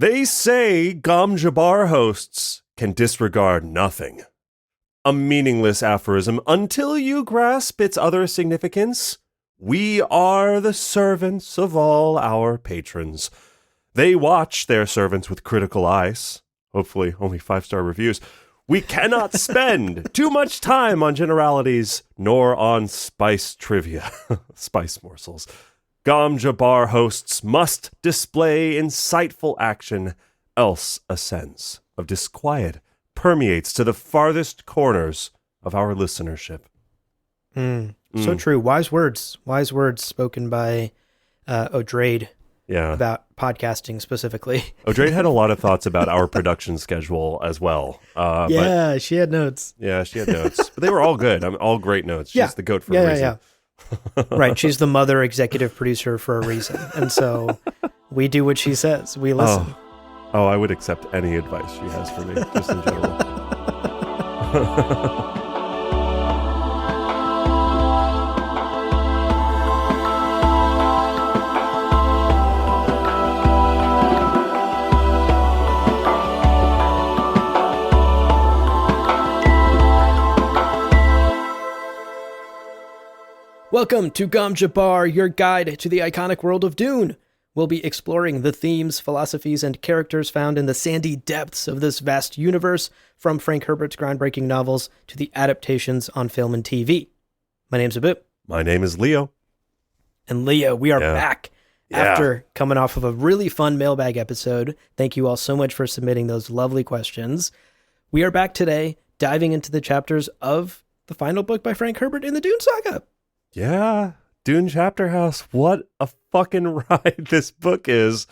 They say Gom Jabbar hosts can disregard nothing. A meaningless aphorism until you grasp its other significance. We are the servants of all our patrons. They watch their servants with critical eyes. Hopefully only 5-star reviews. We cannot spend too much time on generalities, nor on spice trivia. Spice morsels. Gom Jabbar hosts must display insightful action, else a sense of disquiet permeates to the farthest corners of our listenership. So true. Wise words spoken by O'Drade about podcasting specifically. O'Drade had a lot of thoughts about our production schedule as well. She had notes. Yeah, she had notes. But they were all good. All great notes. She's the goat for a reason. Yeah. Right. She's the mother executive producer for a reason. And so we do what she says. We listen. Oh, I would accept any advice she has for me, just in general. Welcome to Gom Jabbar, your guide to the iconic world of Dune. We'll be exploring the themes, philosophies, and characters found in the sandy depths of this vast universe, from Frank Herbert's groundbreaking novels to the adaptations on film and TV. My name's Abu. My name is Leo. And Leo, we are back after coming off of a really fun mailbag episode. Thank you all so much for submitting those lovely questions. We are back today, diving into the chapters of the final book by Frank Herbert in the Dune saga. Yeah, Dune Chapterhouse. What a fucking ride this book is.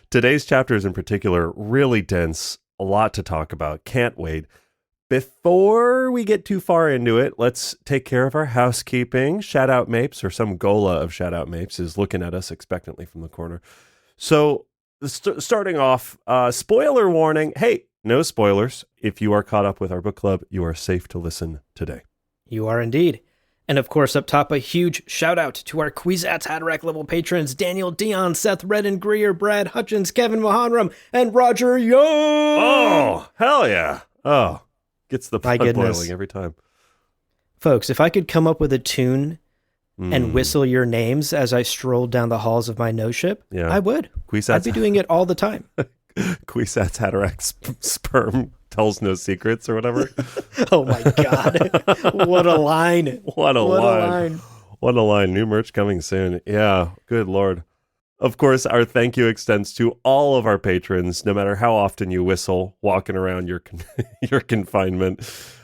Today's chapters in particular, really dense. A lot to talk about. Can't wait. Before we get too far into it, let's take care of our housekeeping. Shout out Mapes, or some Gola of Shout out Mapes, is looking at us expectantly from the corner. So, starting off, spoiler warning. Hey, no spoilers. If you are caught up with our book club, you are safe to listen today. You are indeed. And of course, up top, a huge shout out to our Kwisatz Haderach level patrons, Daniel Dion, Seth Redden, Greer, Brad Hutchins, Kevin Mahanram, and Roger Young. Oh, hell yeah. Oh, gets the blood boiling every time. Folks, if I could come up with a tune and whistle your names as I strolled down the halls of my no ship, I would. I'd be doing it all the time. Kwisatz Haderach's sperm tells no secrets or whatever. Oh my God. What a line. What a line. What a line. New merch coming soon. Yeah. Good Lord. Of course, our thank you extends to all of our patrons, no matter how often you whistle, walking around your your confinement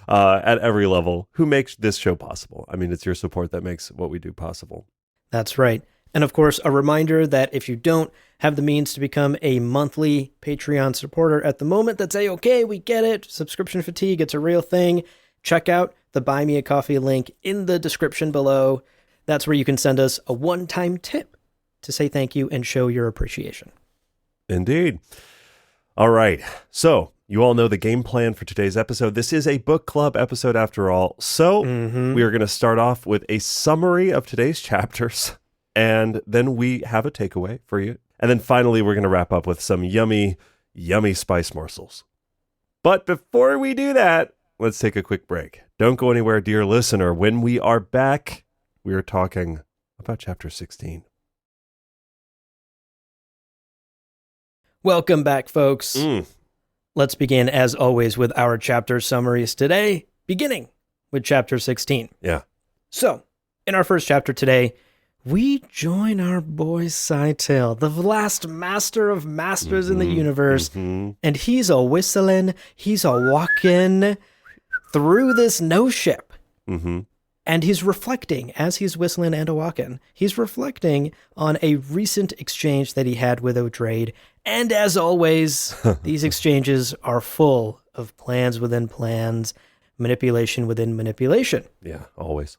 at every level, who makes this show possible. I mean, it's your support that makes what we do possible. That's right. And of course, a reminder that if you don't have the means to become a monthly Patreon supporter at the moment, that's A-okay, we get it. Subscription fatigue, it's a real thing. Check out the Buy Me a Coffee link in the description below. That's where you can send us a one-time tip to say thank you and show your appreciation. Indeed. All right. So you all know the game plan for today's episode. This is a book club episode after all. So we are going to start off with a summary of today's chapters. And then we have a takeaway for you. And then finally, we're going to wrap up with some yummy, yummy spice morsels. But before we do that, let's take a quick break. Don't go anywhere, dear listener. When we are back, we are talking about chapter 16. Welcome back, folks. Let's begin, as always, with our chapter summaries today, beginning with chapter 16. Yeah. So, in our first chapter today, we join our boy Scytale, the last master of masters in the universe, and he's a whistling, he's a walking through this no ship, and he's reflecting, as he's whistling and a walking, he's reflecting on a recent exchange that he had with O'Drade, and as always, these exchanges are full of plans within plans, manipulation within manipulation. Yeah, always.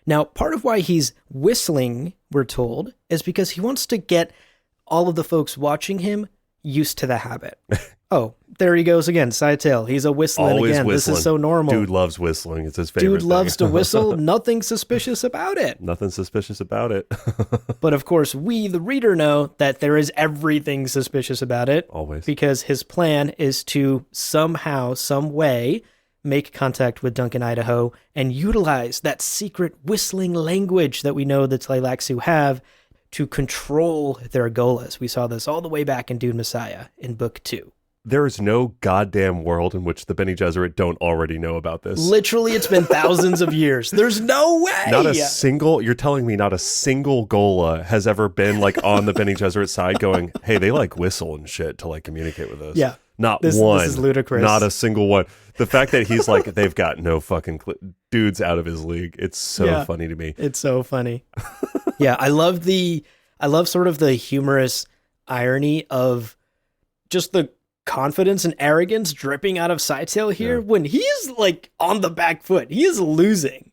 Now, part of why he's whistling, we're told, is because he wants to get all of the folks watching him used to the habit. Oh, there he goes again. Scytale. He's a whistling Always again. whistling. This is so normal. Dude loves whistling. It's his favorite Dude loves to thing. whistle. Nothing suspicious about it. Nothing suspicious about it. But of course, we, the reader, know that there is everything suspicious about it. Always. Because his plan is to somehow, some way, make contact with Duncan, Idaho, and utilize that secret whistling language that we know the Tleilaxu have to control their Golas. We saw this all the way back in Dune Messiah in Book 2. There is no goddamn world in which the Bene Gesserit don't already know about this. Literally, it's been thousands of years. There's no way. You're telling me not a single Gola has ever been like on the Bene Gesserit side going, hey, they like whistle and shit to like communicate with us. Yeah. Not This one. is ludicrous. Not a single one. The fact that he's like, they've got no fucking dude's out of his league. It's so funny to me. It's so funny. Yeah, I love sort of the humorous irony of just the confidence and arrogance dripping out of Scytale here when he is like on the back foot. He is losing.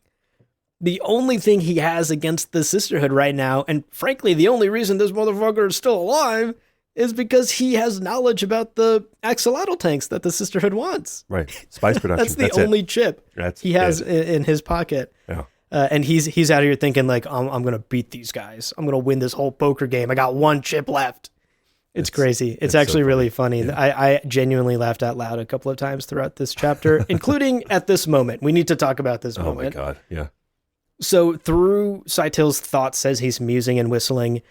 The only thing he has against the Sisterhood right now, and frankly, the only reason this motherfucker is still alive, is because he has knowledge about the axolotl tanks that the Sisterhood wants. Right. Spice production. That's the only chip he has it. in his pocket. Yeah. And he's out here thinking like, I'm going to beat these guys. I'm going to win this whole poker game. I got one chip left. It's crazy. It's actually so really funny. Yeah. I genuinely laughed out loud a couple of times throughout this chapter, including at this moment. We need to talk about this moment. Oh my God. Yeah. So through Scytale's thoughts as he's musing and whistling,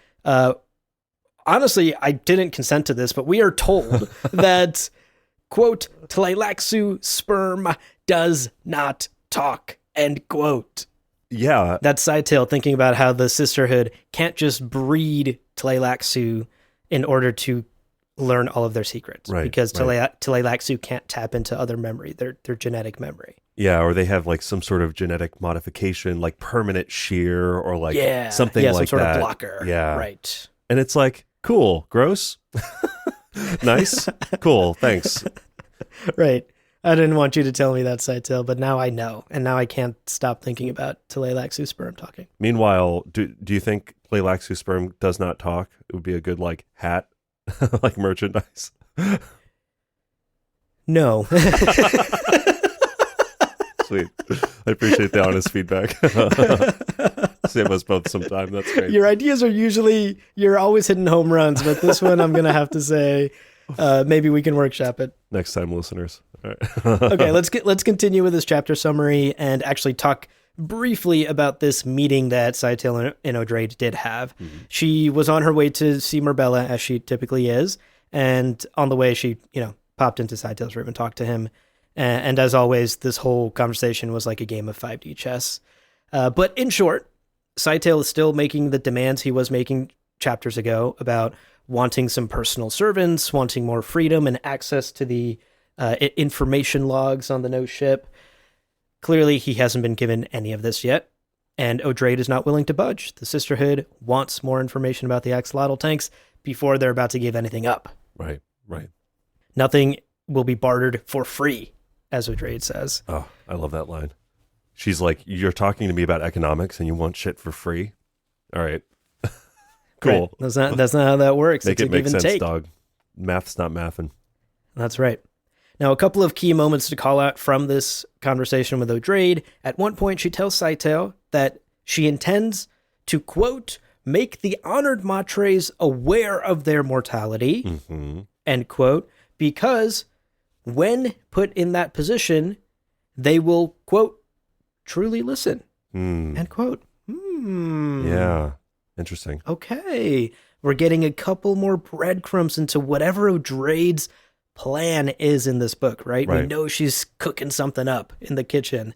honestly, I didn't consent to this, but we are told that, quote, Tleilaxu sperm does not talk, end quote. Yeah. That's Scytale thinking about how the Sisterhood can't just breed Tleilaxu in order to learn all of their secrets. Right. Because Tleilaxu can't tap into other memory, their genetic memory. Yeah, or they have like some sort of genetic modification, like permanent shear or like something like that. Some sort of blocker. Yeah. Right. And it's like, cool, gross, nice, cool, thanks. Right. I didn't want you to tell me that, Scytale, but now I know. And now I can't stop thinking about Tleilaxu sperm talking. Meanwhile, do you think Tleilaxu sperm does not talk? It would be a good like hat, like merchandise. No. Sweet. I appreciate the honest feedback. Save us both some time. That's great. Your ideas are usually, you're always hitting home runs, but this one I'm going to have to say, maybe we can workship it. Next time, listeners. All right. Okay, let's continue with this chapter summary and actually talk briefly about this meeting that Scytale and O'Drade did have. Mm-hmm. She was on her way to see Marbella, as she typically is, and on the way she, popped into Scytale's room and talked to him. And as always, this whole conversation was like a game of 5D chess. But in short, Scytale is still making the demands he was making chapters ago about wanting some personal servants, wanting more freedom and access to the information logs on the no ship. Clearly, he hasn't been given any of this yet, and O'Drade is not willing to budge. The Sisterhood wants more information about the axolotl tanks before they're about to give anything up. Right. Nothing will be bartered for free, as O'Drade says. Oh, I love that line. She's like, you're talking to me about economics and you want shit for free? All right. Cool. Right. That's not how that works. Make it's it make sense, take. Dog. Math's not mathin'. That's right. Now, a couple of key moments to call out from this conversation with O'Drade. At one point, she tells Scytale that she intends to, quote, make the honored matres aware of their mortality, end quote, because when put in that position, they will, quote, truly listen, end quote. Yeah, interesting. Okay, we're getting a couple more breadcrumbs into whatever O'Drade's plan is in this book, right? We know she's cooking something up in the kitchen,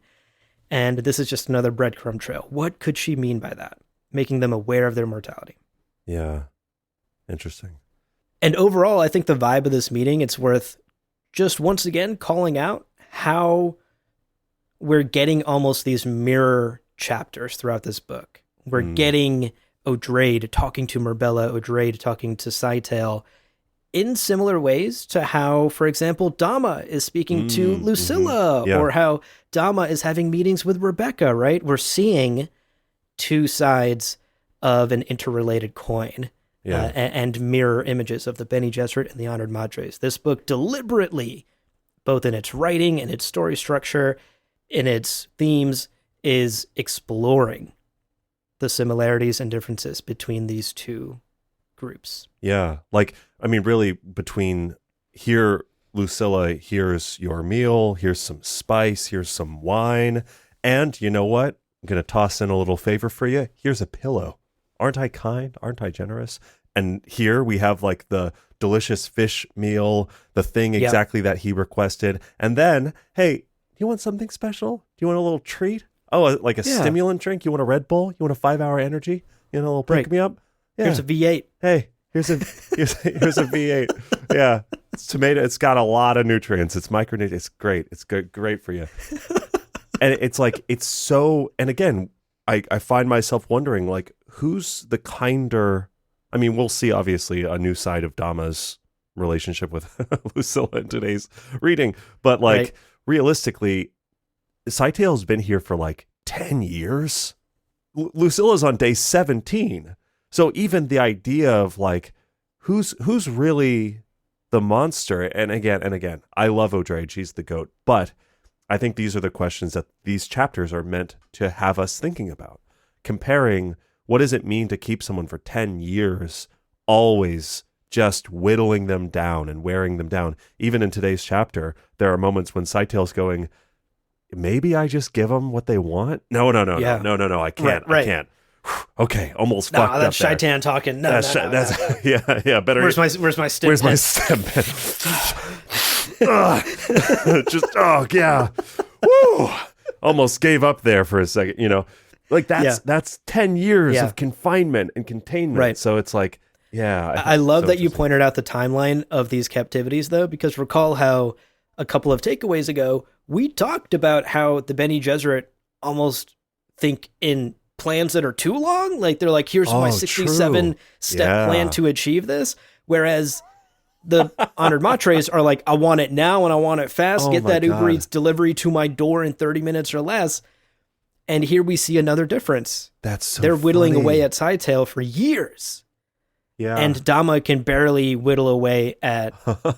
and this is just another breadcrumb trail. What could she mean by that? Making them aware of their mortality. Yeah, interesting. And overall, I think the vibe of this meeting, it's worth just once again calling out how we're getting almost these mirror chapters throughout this book. We're getting O'Drade talking to Marbella, O'Drade talking to Scytale in similar ways to how, for example, Dama is speaking to Lucilla, or how Dama is having meetings with Rebecca, right? We're seeing two sides of an interrelated coin and mirror images of the Bene Gesserit and the Honored Madres. This book deliberately, both in its writing and its story structure, in its themes, is exploring the similarities and differences between these two groups. Yeah. Like, I mean, really, between here, Lucilla, here's your meal, here's some spice, here's some wine, and you know what? I'm going to toss in a little favor for you. Here's a pillow. Aren't I kind? Aren't I generous? And here we have like the delicious fish meal, the thing exactly that he requested. And then, hey, do you want something special? Do you want a little treat? Oh, like a stimulant drink? You want a Red Bull? You want a 5-hour energy? You want a little pick-me-up? Yeah. Here's a V8. Hey, here's a V8. Yeah. It's tomato. It's got a lot of nutrients. It's micronutrients. It's great. It's great for you. And it's like, it's so, and again, I find myself wondering, like, who's the kinder, I mean, we'll see obviously a new side of Dama's relationship with Lucilla in today's reading, but like realistically, Scytale's been here for like 10 years. Lucilla's on day 17. So even the idea of like, who's really the monster? And again, I love Audrey. She's the GOAT, but I think these are the questions that these chapters are meant to have us thinking about. Comparing, what does it mean to keep someone for 10 years, always just whittling them down and wearing them down? Even in today's chapter, there are moments when Scytale's going, maybe I just give them what they want? No, I can't. I can't. Okay, almost fucked up. That's Shaitan talking. No, that's yeah. Better. Where's my stim? Where's my stim pen? Yeah. Woo! Almost gave up there for a second. You know, like that's 10 years of confinement and containment. Right. So it's like, I love that you pointed out the timeline of these captivities, though, because recall how a couple of takeaways ago we talked about how the Bene Gesserit almost think in plans that are too long. Like they're like, here's my 67 step plan to achieve this. Whereas the Honored Matres are like, I want it now and I want it fast. Get that Uber Eats delivery to my door in 30 minutes or less. And here we see another difference. That's so They're whittling away at Scytale for years. Yeah. And Dama can barely whittle away at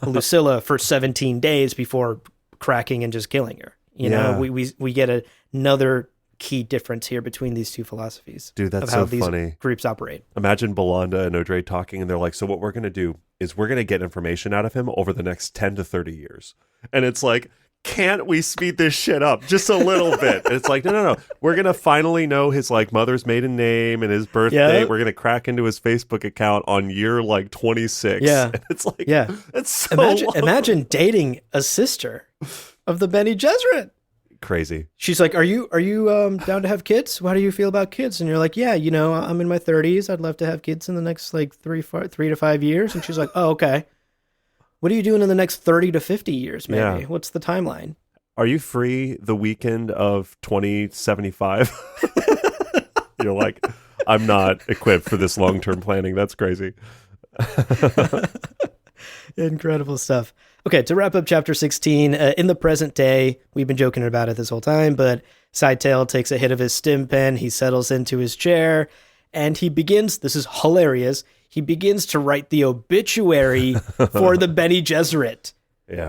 Lucilla for 17 days before cracking and just killing her. You know, we get another key difference here between these two philosophies. Dude, that's of how so these funny. Groups operate. Imagine Belanda and Audrey talking, and they're like, so what we're going to do is we're going to get information out of him over the next 10 to 30 years. And it's like, can't we speed this shit up just a little bit? And it's like, no. We're going to finally know his like mother's maiden name and his birthday. We're going to crack into his Facebook account on year like 26. Yeah. And it's like, it's so imagine dating a sister of the Bene Gesserit. Crazy. She's like, are you down to have kids? How do you feel about kids? And you're like, yeah, you know, I'm in my 30s. I'd love to have kids in the next like 3 to 5 years. And she's like, oh, okay. What are you doing in the next 30 to 50 years, maybe? Yeah. What's the timeline? Are you free the weekend of 2075? You're like, I'm not equipped for this long-term planning. That's crazy. Incredible stuff. Okay, to wrap up chapter 16, in the present day, we've been joking about it this whole time, but Scytale takes a hit of his stim pen, he settles into his chair, and he begins, this is hilarious, he begins to write the obituary for the Bene Gesserit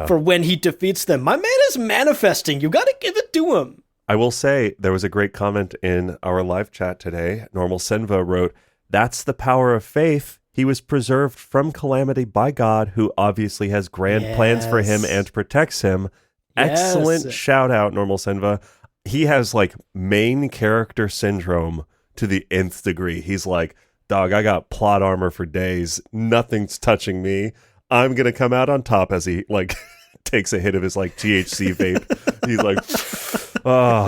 for when he defeats them. My man is manifesting. You got to give it to him. I will say there was a great comment in our live chat today. Normal Senva wrote, that's the power of faith. He was preserved from calamity by God, who obviously has grand plans for him and protects him. Excellent shout out, Normal Senva. He has like main character syndrome to the nth degree. He's like, dog, I got plot armor for days. Nothing's touching me. I'm going to come out on top as he like takes a hit of his like THC vape. He's like, oh,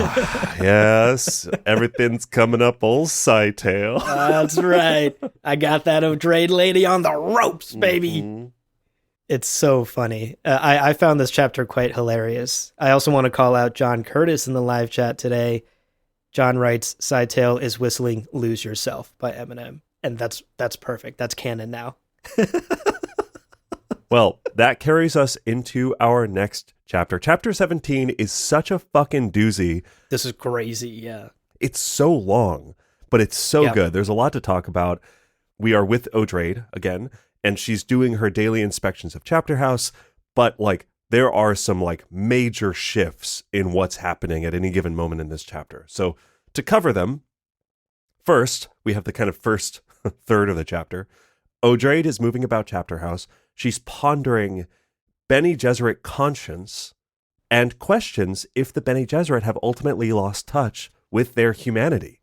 yes, everything's coming up old Scytale. That's right. I got that O'Drade lady on the ropes, baby. Mm-hmm. It's so funny. I found this chapter quite hilarious. I also want to call out John Curtis in the live chat today. John writes, Scytale is whistling Lose Yourself by Eminem. And that's perfect. That's canon now. Well, that carries us into our next chapter. Chapter 17 is such a fucking doozy. This is crazy, yeah. It's so long, but it's so good. There's a lot to talk about. we are with Odrade again, and she's doing her daily inspections of Chapterhouse, but like there are some like major shifts in what's happening at any given moment in this chapter. So to cover them, first, we have the kind of first third of the chapter. Odrade is moving about Chapterhouse. She's pondering Bene Gesserit conscience and questions if the Bene Gesserit have ultimately lost touch with their humanity.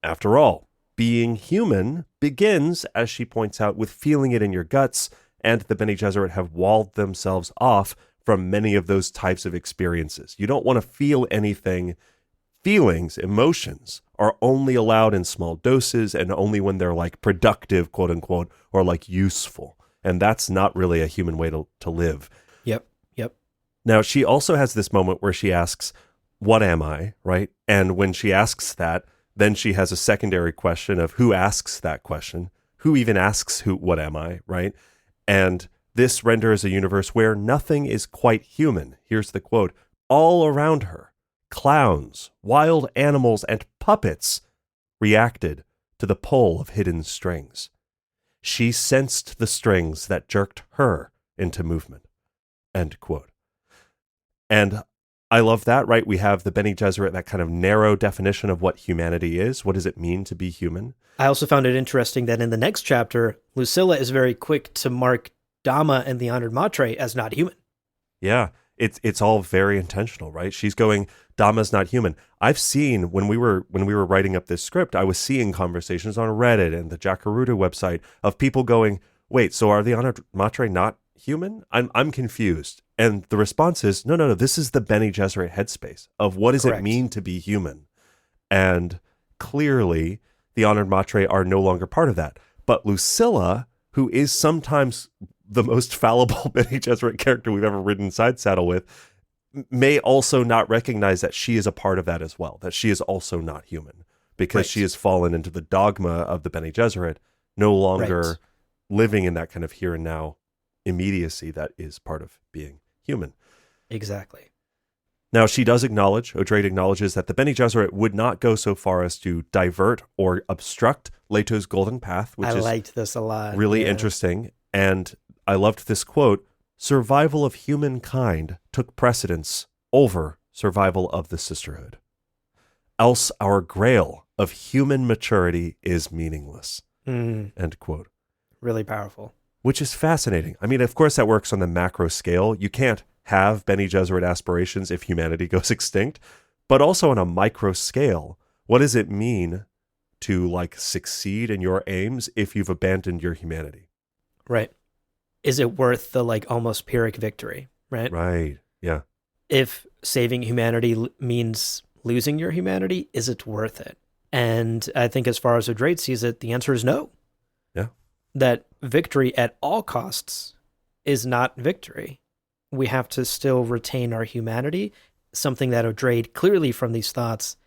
After all, being human begins, as she points out, with feeling it in your guts, and the Bene Gesserit have walled themselves off from many of those types of experiences. You don't want to feel anything. Feelings, emotions, are only allowed in small doses and only when they're like productive, quote unquote, or like useful. And that's not really a human way to live. Yep. Now, she also has this moment where she asks, what am I, right? And when she asks that, then she has a secondary question of who asks that question, who even asks what am I, right? And this renders a universe where nothing is quite human. Here's the quote, all around her, clowns, wild animals, and puppets reacted to the pull of hidden strings. She sensed the strings that jerked her into movement. End quote. And I love that, right? We have the Bene Gesserit, that kind of narrow definition of what humanity is. What does it mean to be human? I also found it interesting that in the next chapter, Lucilla is very quick to mark Dama and the Honored Matre as not human. Yeah, it's all very intentional, right? She's going, Dama's not human. I've seen when we were writing up this script, I was seeing conversations on Reddit and the Jakarta website of people going, wait, so are the Honored Matre not human? I'm confused. And the response is, no, this is the Bene Gesserit headspace of what does Correct. it mean to be human? And clearly, the Honored Matre are no longer part of that. But Lucilla, who is sometimes the most fallible Bene Gesserit character we've ever ridden side saddle with, may also not recognize that she is a part of that as well, that she is also not human, because she has fallen into the dogma of the Bene Gesserit, no longer living in that kind of here and now immediacy that is part of being human. Exactly. Now, she does acknowledge, Odrade acknowledges that the Bene Gesserit would not go so far as to divert or obstruct Leto's golden path, which I liked this a lot. Really interesting. And I loved this quote, survival of humankind took precedence over survival of the sisterhood. Else our grail of human maturity is meaningless. End quote. Really powerful. Which is fascinating. I mean, of course, that works on the macro scale. You can't have Bene Gesserit aspirations if humanity goes extinct, but also on a micro scale. What does it mean to like succeed in your aims if you've abandoned your humanity? Right. Is it worth the like almost Pyrrhic victory, right? Right. Yeah. If saving humanity means losing your humanity, is it worth it? And I think as far as Odrade sees it, the answer is no. Yeah. That victory at all costs is not victory. We have to still retain our humanity, something that Odrade, clearly from these thoughts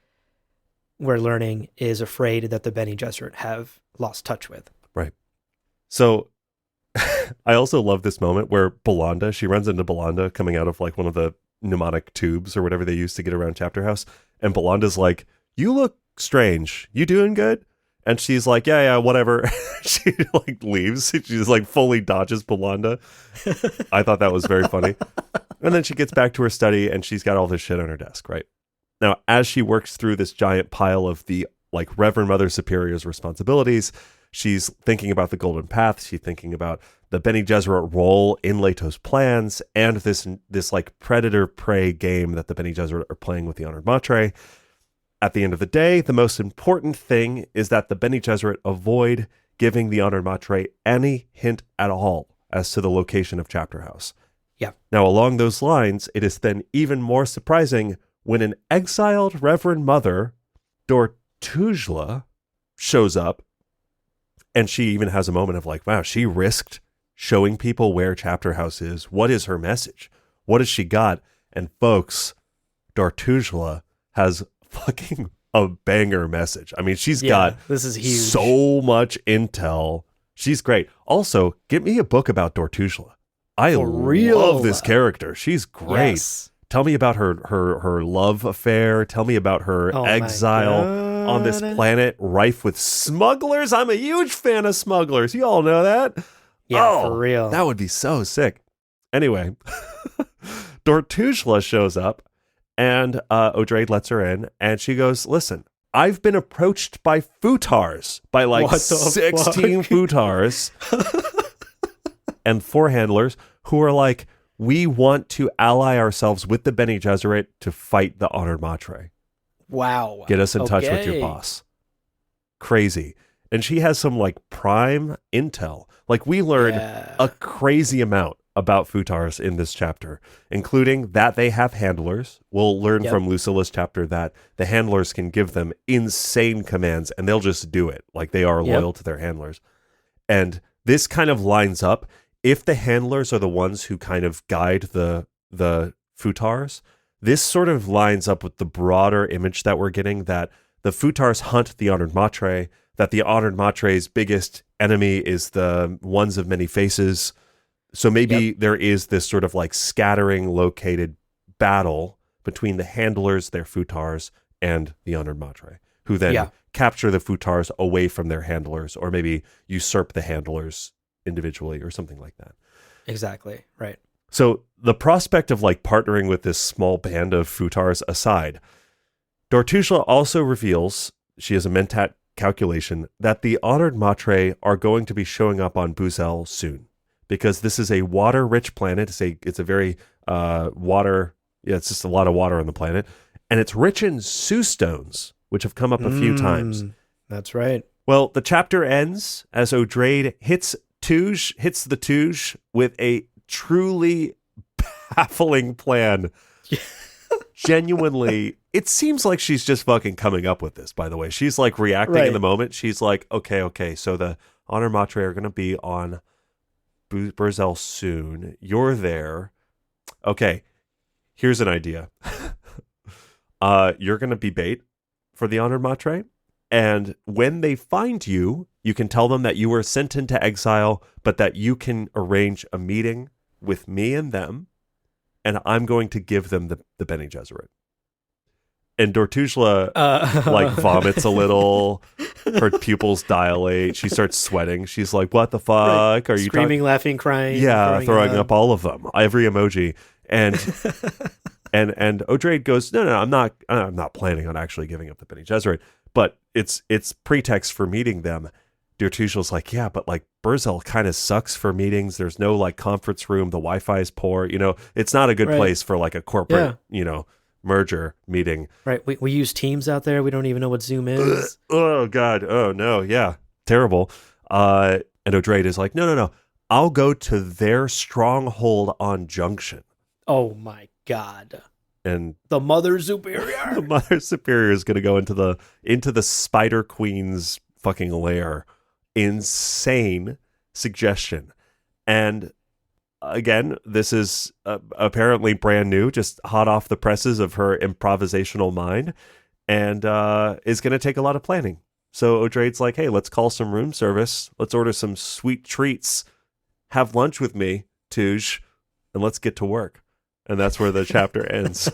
we're learning, is afraid that the Bene Gesserit have lost touch with. Right. So I also love this moment where Belanda, she runs into Belanda coming out of like one of the pneumatic tubes or whatever they use to get around Chapterhouse. And Belanda's like, you look strange. You doing good? And she's like, yeah, whatever. She like leaves. She just like fully dodges Belanda. I thought that was very funny. And then she gets back to her study and she's got all this shit on her desk, right? Now, as she works through this giant pile of the like Reverend Mother Superior's responsibilities, she's thinking about the Golden Path. She's thinking about the Bene Gesserit role in Leto's plans and this like predator-prey game that the Bene Gesserit are playing with the Honored Matre. At the end of the day, the most important thing is that the Bene Gesserit avoid giving the Honored Matre any hint at all as to the location of Chapterhouse. Yeah. Now, along those lines, it is then even more surprising when an exiled Reverend Mother, Dortugla, shows up, and she even has a moment of like, wow, she risked showing people where Chapterhouse is. What is her message? What has she got? And folks, Dortugla has fucking a banger message. I mean, she's got this is huge. So much intel. She's great. Also, get me a book about Dortugla. I love this character. She's great. Yes. Tell me about her love affair. Tell me about her exile. on this planet rife with smugglers. I'm a huge fan of smugglers. You all know that. Yeah, for real. That would be so sick. Anyway, Dortujla shows up, and Odrade lets her in, and she goes, listen, I've been approached by futars, by like 16 futars and 4 handlers who are like, we want to ally ourselves with the Bene Gesserit to fight the Honored Matre. Wow. Get us in touch with your boss. Crazy. And she has some like prime intel. Like we learn a crazy amount about futars in this chapter, including that they have handlers. We'll learn from Lucilla's chapter that the handlers can give them insane commands and they'll just do it. Like they are loyal to their handlers. And this kind of lines up. If the handlers are the ones who kind of guide the futars, this sort of lines up with the broader image that we're getting that the futars hunt the Honored Matre, that the Honored Matre's biggest enemy is the ones of many faces. So maybe there is this sort of like scattering located battle between the handlers, their futars, and the Honored Matre, who then capture the futars away from their handlers, or maybe usurp the handlers individually or something like that. Exactly. Right. So the prospect of like partnering with this small band of futars aside, Dortujla also reveals, she has a mentat calculation, that the Honored Matre are going to be showing up on Buzel soon. Because this is a water-rich planet. It's a very water... Yeah, it's just a lot of water on the planet. And it's rich in Sue stones, which have come up a few times. That's right. Well, the chapter ends as Odrade hits the Touge with a truly baffling plan. Genuinely, it seems like she's just fucking coming up with this, by the way. She's like reacting in the moment. She's like, okay, so the Honor Matre are going to be on Buzel soon. You're there. Okay, here's an idea. You're going to be bait for the Honored Matre, and when they find you, you can tell them that you were sent into exile, but that you can arrange a meeting with me and them, and I'm going to give them the Bene Gesserit. And Dortujla like vomits a little. Her pupils dilate. She starts sweating. She's like, "What the fuck are you screaming, laughing, crying?" Yeah, throwing up all of them, every emoji. And and Odrade goes, "No, I'm not planning on actually giving up the Bene Gesserit, but it's pretext for meeting them." Dortujla's like, "Yeah, but like Buzel kind of sucks for meetings. There's no like conference room. The Wi-Fi is poor. It's not a good place for like a corporate, merger meeting." Right. We use Teams out there. We don't even know what Zoom is. Oh God. Oh no. Yeah. Terrible. And Odrade is like, no. I'll go to their stronghold on Junction. Oh my God. And the Mother Superior. The Mother Superior is going to go into the Spider Queen's fucking lair. Insane suggestion. And again, this is apparently brand new, just hot off the presses of her improvisational mind, and is going to take a lot of planning. So Odrade's like, hey, let's call some room service. Let's order some sweet treats. Have lunch with me, Touge, and let's get to work. And that's where the chapter ends.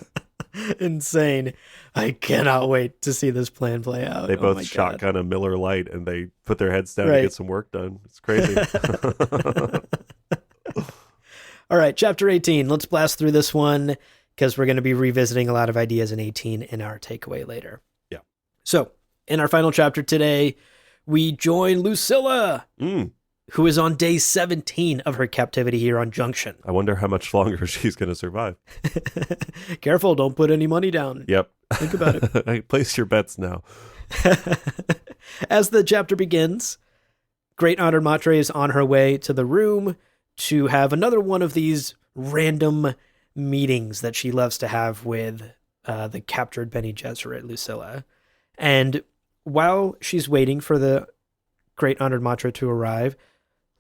Insane. I cannot wait to see this plan play out. They both shotgun a Miller Lite and they put their heads down to get some work done. It's crazy. All right, chapter 18. Let's blast through this one because we're going to be revisiting a lot of ideas in 18 in our takeaway later. Yeah. So, in our final chapter today, we join Lucilla, who is on day 17 of her captivity here on Junction. I wonder how much longer she's going to survive. Careful, don't put any money down. Yep. Think about it. Place your bets now. As the chapter begins, Great Honored Matre is on her way to the room to have another one of these random meetings that she loves to have with the captured Bene Gesserit, Lucilla. And while she's waiting for the Great Honored Matre to arrive,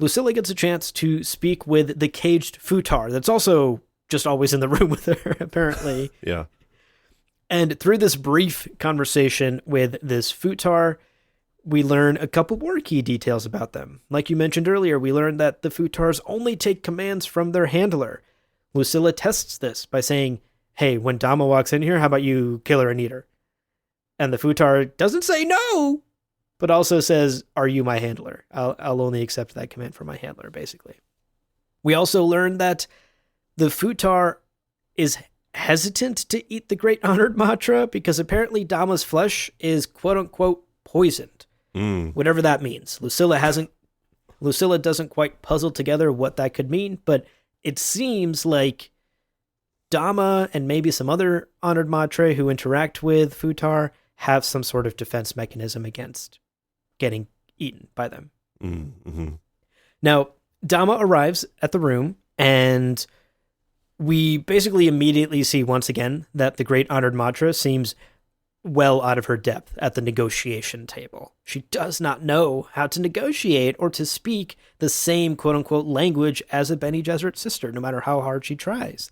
Lucilla gets a chance to speak with the caged futar that's also just always in the room with her, apparently. Yeah. And through this brief conversation with this futar, we learn a couple more key details about them. Like you mentioned earlier, we learned that the futars only take commands from their handler. Lucilla tests this by saying, hey, when Dama walks in here, how about you kill her and eat her? And the futar doesn't say no, but also says, "Are you my handler? I'll only accept that command from my handler," basically. We also learn that the futar is hesitant to eat the Great Honored Matra because apparently Dama's flesh is quote-unquote poisoned. Whatever that means. Lucilla doesn't quite puzzle together what that could mean, but it seems like Dama and maybe some other Honored Matre who interact with futar have some sort of defense mechanism against getting eaten by them. Mm-hmm. Now, Dama arrives at the room, and we basically immediately see once again that the Great Honored Matra seems well out of her depth at the negotiation table. She does not know how to negotiate or to speak the same quote-unquote language as a Bene Gesserit sister, no matter how hard she tries.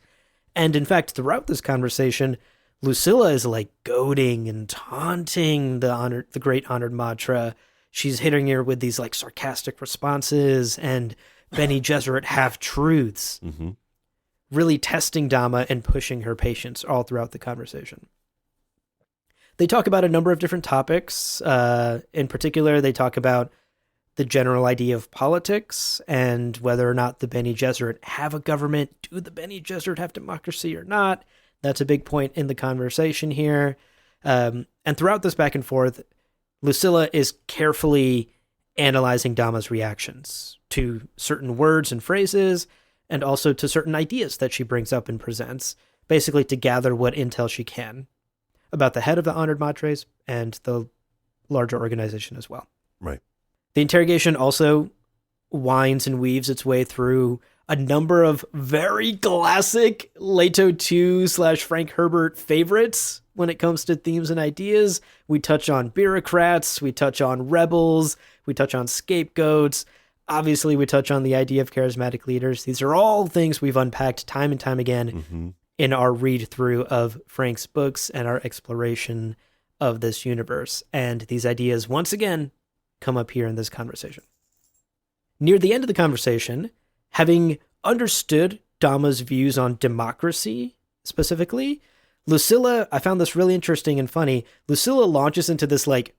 And in fact, throughout this conversation, Lucilla is like goading and taunting the Great Honored Matra. She's hitting her with these like sarcastic responses and Bene Gesserit half-truths, really testing Dama and pushing her patience all throughout the conversation. They talk about a number of different topics. In particular, they talk about the general idea of politics and whether or not the Bene Gesserit have a government. Do the Bene Gesserit have democracy or not? That's a big point in the conversation here. And throughout this back and forth, Lucilla is carefully analyzing Dama's reactions to certain words and phrases, and also to certain ideas that she brings up and presents, basically to gather what intel she can about the head of the Honored Matres and the larger organization as well. Right. The interrogation also winds and weaves its way through a number of very classic Leto 2/Frank Herbert favorites when it comes to themes and ideas. We touch on bureaucrats, we touch on rebels, we touch on scapegoats. Obviously, we touch on the idea of charismatic leaders. These are all things we've unpacked time and time again in our read-through of Frank's books and our exploration of this universe. And these ideas, once again, come up here in this conversation. Near the end of the conversation, having understood Dama's views on democracy specifically, Lucilla, I found this really interesting and funny. Lucilla launches into this like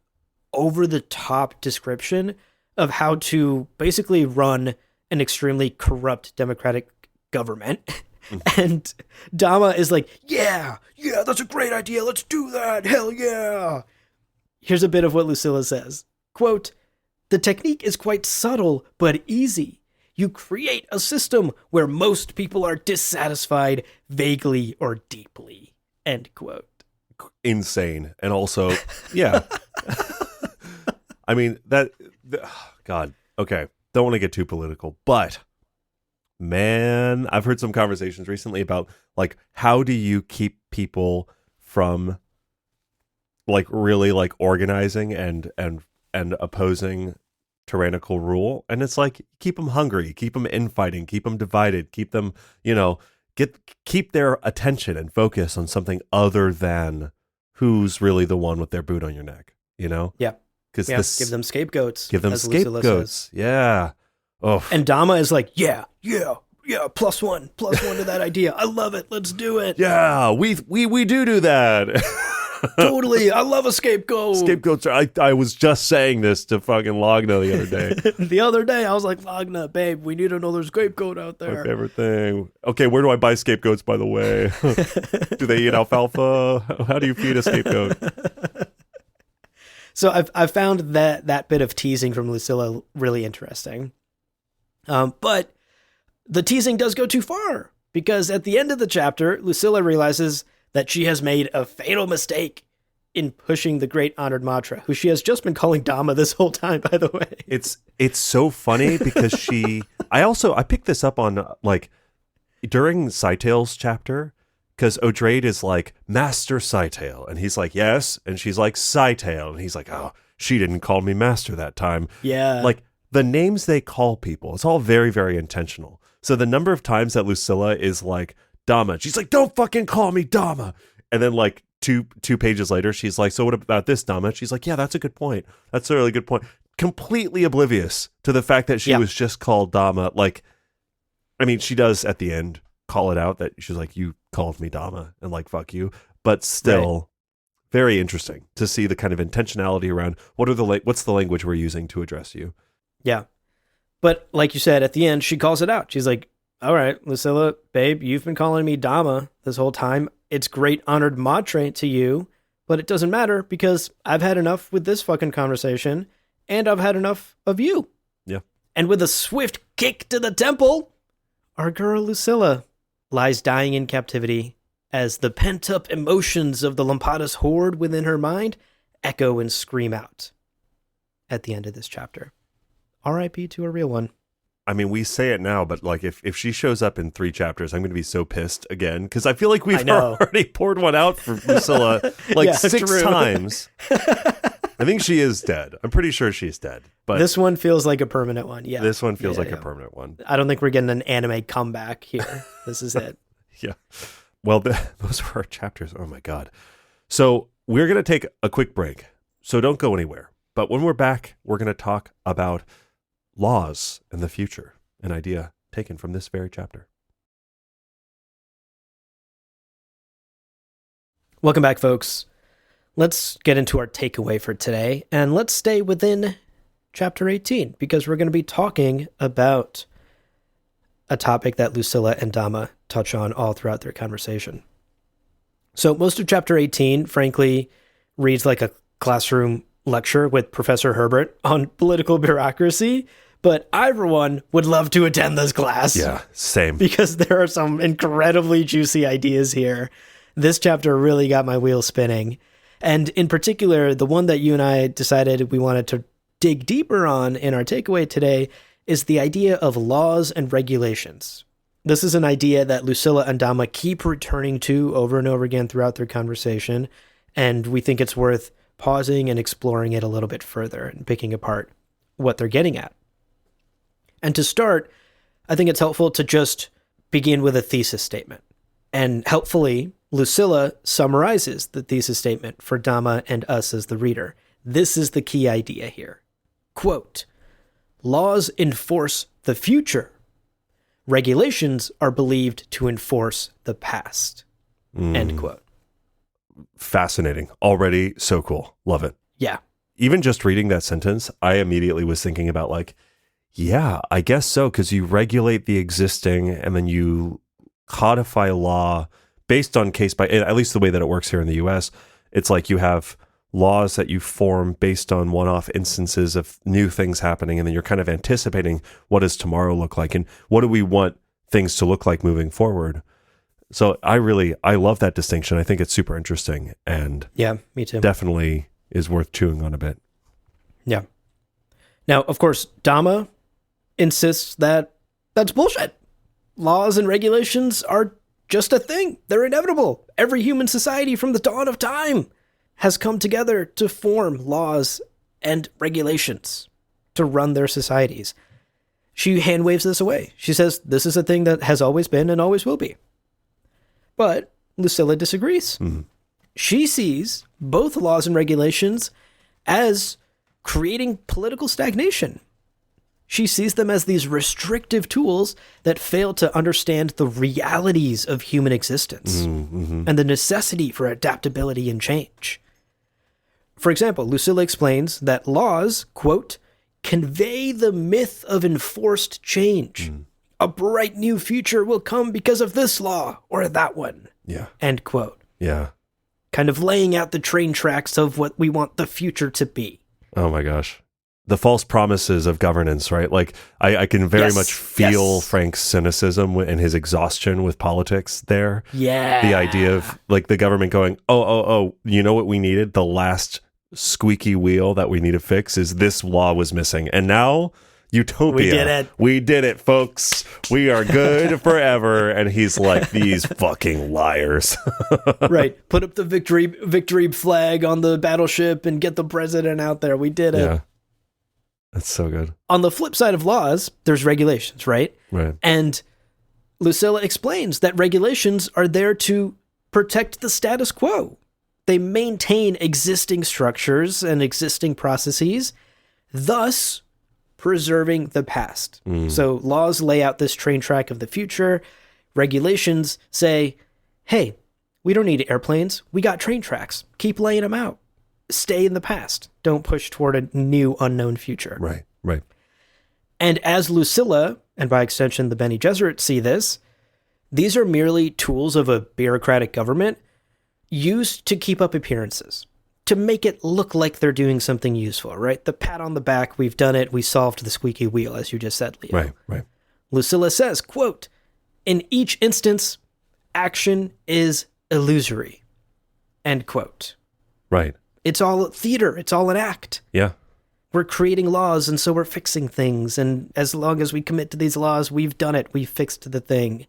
over-the-top description of how to basically run an extremely corrupt democratic government. And Dama is like, yeah, that's a great idea. Let's do that. Hell yeah. Here's a bit of what Lucilla says. Quote, "The technique is quite subtle, but easy. You create a system where most people are dissatisfied vaguely or deeply." End quote. Insane. And also, yeah. I mean, God, okay. Don't want to get too political, but man, I've heard some conversations recently about like, how do you keep people from like really like organizing and opposing tyrannical rule? And it's like, keep them hungry, keep them infighting, keep them divided, keep them, keep their attention and focus on something other than who's really the one with their boot on your neck, Yeah. Because give them scapegoats. Give them as Lucilla scapegoats. says. Yeah. Oh. And Dama is like, yeah, plus one to that idea. I love it. Let's do it. Yeah, we do that. Totally. I love a scapegoat. Scapegoats are, I was just saying this to fucking Lagna the other day. The other day, I was like, Lagna, babe, we need another scapegoat out there. My favorite thing. Okay, where do I buy scapegoats, by the way? Do they eat alfalfa? How do you feed a scapegoat? So I've found that bit of teasing from Lucilla really interesting. But the teasing does go too far, because at the end of the chapter, Lucilla realizes that she has made a fatal mistake in pushing the Great Honored Matra, who she has just been calling Dama this whole time, by the way. It's so funny because I picked this up on like during Scytale's chapter, because Odrade is like, Master Scytale, and he's like, yes, and she's like, Scytale, and he's like, oh, she didn't call me Master that time. Yeah. Like, the names they call people, it's all very, very intentional. So the number of times that Lucilla is like, Dama, she's like, don't fucking call me Dama. And then like two pages later, she's like, so what about this, Dama? She's like, yeah, that's a good point. That's a really good point. Completely oblivious to the fact that she was just called Dama. Like, I mean, she does at the end call it out that she's like, you called me Dama, and like, fuck you. But still, very interesting to see the kind of intentionality around what's the language we're using to address you. Yeah. But like you said, at the end, she calls it out. She's like, all right, Lucilla, babe, you've been calling me Dama this whole time. It's great honored mod trait to you, but it doesn't matter because I've had enough with this fucking conversation and I've had enough of you. Yeah. And with a swift kick to the temple, our girl Lucilla lies dying in captivity as the pent-up emotions of the Lampadas horde within her mind echo and scream out at the end of this chapter. R.I.P. to a real one. I mean, we say it now, but like if she shows up in 3 chapters, I'm going to be so pissed again because I feel like we've already poured one out for Lucilla like 6 times. I think she is dead. I'm pretty sure she's dead. But this one feels like a permanent one. Yeah. This one feels like a permanent one. I don't think we're getting an anime comeback here. This is it. Yeah. Well, those were our chapters. Oh my God. So we're going to take a quick break. So don't go anywhere. But when we're back, we're going to talk about laws in the future, an idea taken from this very chapter. Welcome back, folks. Let's get into our takeaway for today, and let's stay within chapter 18, because we're going to be talking about a topic that Lucilla and Dama touch on all throughout their conversation. So most of chapter 18, frankly, reads like a classroom lecture with Professor Herbert on political bureaucracy, but I, for one, would love to attend this class. Yeah, same. Because there are some incredibly juicy ideas here. This chapter really got my wheels spinning. And in particular, the one that you and I decided we wanted to dig deeper on in our takeaway today is the idea of laws and regulations. This is an idea that Lucilla and Dama keep returning to over and over again throughout their conversation, and we think it's worth pausing and exploring it a little bit further and picking apart what they're getting at. And to start, I think it's helpful to just begin with a thesis statement. And helpfully, Lucilla summarizes the thesis statement for Dama and us as the reader. This is the key idea here. Quote, laws enforce the future. Regulations are believed to enforce the past. End quote. Fascinating. Already so cool. Love it. Yeah. Even just reading that sentence, I immediately was thinking about like, yeah, I guess so, because you regulate the existing and then you codify law based on case by, at least the way that it works here in the US, it's like you have laws that you form based on one-off instances of new things happening, and then you're kind of anticipating what does tomorrow look like and what do we want things to look like moving forward. So I love that distinction. I think it's super interesting and yeah, me too. Definitely is worth chewing on a bit. Yeah. Now, of course, Dama insists that that's bullshit. Laws and regulations are just a thing. They're inevitable. Every human society from the dawn of time has come together to form laws and regulations to run their societies. She hand waves this away. She says this is a thing that has always been and always will be. But Lucilla disagrees. Mm-hmm. She sees both laws and regulations as creating political stagnation. She sees them as these restrictive tools that fail to understand the realities of human existence and the necessity for adaptability and change. For example, Lucilla explains that laws, quote, convey the myth of enforced change. A bright new future will come because of this law or that one. Yeah. End quote. Yeah. Kind of laying out the train tracks of what we want the future to be. Oh my gosh. The false promises of governance, right? Like I can very much feel Frank's cynicism and his exhaustion with politics there. Yeah. The idea of like the government going, oh, you know what we needed? The last squeaky wheel that we need to fix is this law was missing. And now utopia. We did it. We did it, folks. We are good forever. And he's like, these fucking liars. Right. Put up the victory flag on the battleship and get the president out there. We did it. Yeah. That's so good. On the flip side of laws, there's regulations, right? Right. And Lucilla explains that regulations are there to protect the status quo. They maintain existing structures and existing processes, thus preserving the past. So laws lay out this train track of the future. Regulations say, hey, We don't need airplanes. We got train tracks. Keep laying them out. Stay in the past. Don't push toward a new unknown future. Right, right. And as Lucilla, and by extension the Bene Gesserit, see this, these are merely tools of a bureaucratic government used to keep up appearances, to make it look like they're doing something useful, right? The pat on the back, we've done it, we solved the squeaky wheel, as you just said, Leo. Right, right. Lucilla says, quote, "In each instance, action is illusory," end quote. Right. It's all theater. It's all an act. Yeah. We're creating laws, and so we're fixing things. And as long as we commit to these laws, we've done it. We've fixed the thing.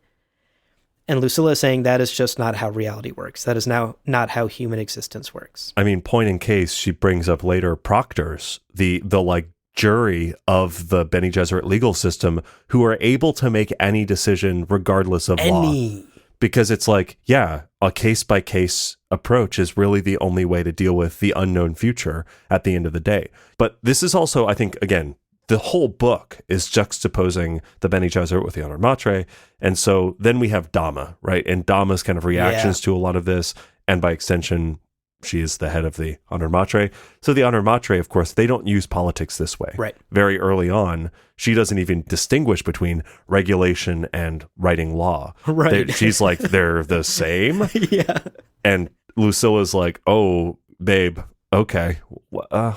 And Lucilla is saying that is just not how reality works. That is now not how human existence works. I mean, point in case, she brings up later proctors, the like jury of the Bene Gesserit legal system, who are able to make any decision regardless of law. Because it's like, yeah, a case-by-case approach is really the only way to deal with the unknown future at the end of the day. But this is also, I think, again, the whole book is juxtaposing the Bene Gesserit with the Honor Matre. And so then we have Dama, right? And Dama's kind of reactions to a lot of this. And by extension, she is the head of the Honor Matre. So the Honor Matre, of course, they don't use politics this way. Right. Very early on, she doesn't even distinguish between regulation and writing law. Right. She's like, they're the same. Yeah. And Lucilla's like, oh, babe, okay. All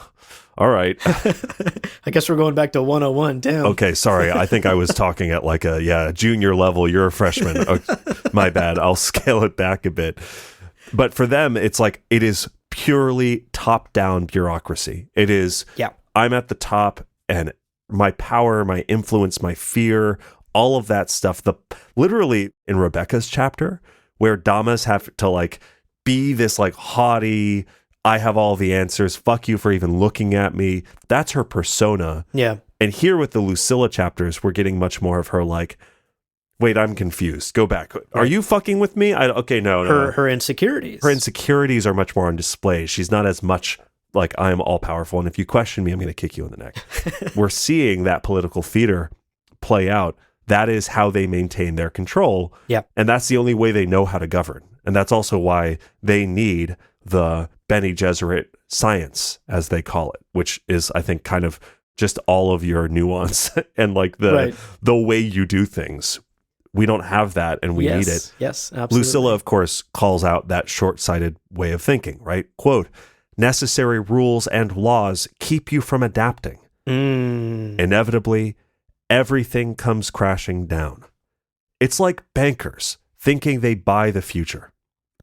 right. I guess we're going back to 101. Damn. Okay, sorry. I think I was talking at like a junior level. You're a freshman. Okay, my bad. I'll scale it back a bit. But for them, it's like it is purely top-down bureaucracy. It is, I'm at the top, and my power, my influence, my fear, all of that stuff. Literally in Rebecca's chapter, where Damas have to like be this like haughty, I have all the answers, fuck you for even looking at me. That's her persona. Yeah. And here with the Lucilla chapters, we're getting much more of her like, wait, I'm confused. Go back. Are you fucking with me? No. Her insecurities. Her insecurities are much more on display. She's not as much like, I am all powerful, and if you question me, I'm going to kick you in the neck. We're seeing that political theater play out. That is how they maintain their control. Yeah. And that's the only way they know how to govern. And that's also why they need the Bene Gesserit science, as they call it, which is, I think, kind of just all of your nuance and like the way you do things. We don't have that, and we need it. Yes, absolutely. Lucilla, of course, calls out that short-sighted way of thinking, right? Quote, "Necessary rules and laws keep you from adapting. Inevitably, everything comes crashing down. It's like bankers thinking they buy the future.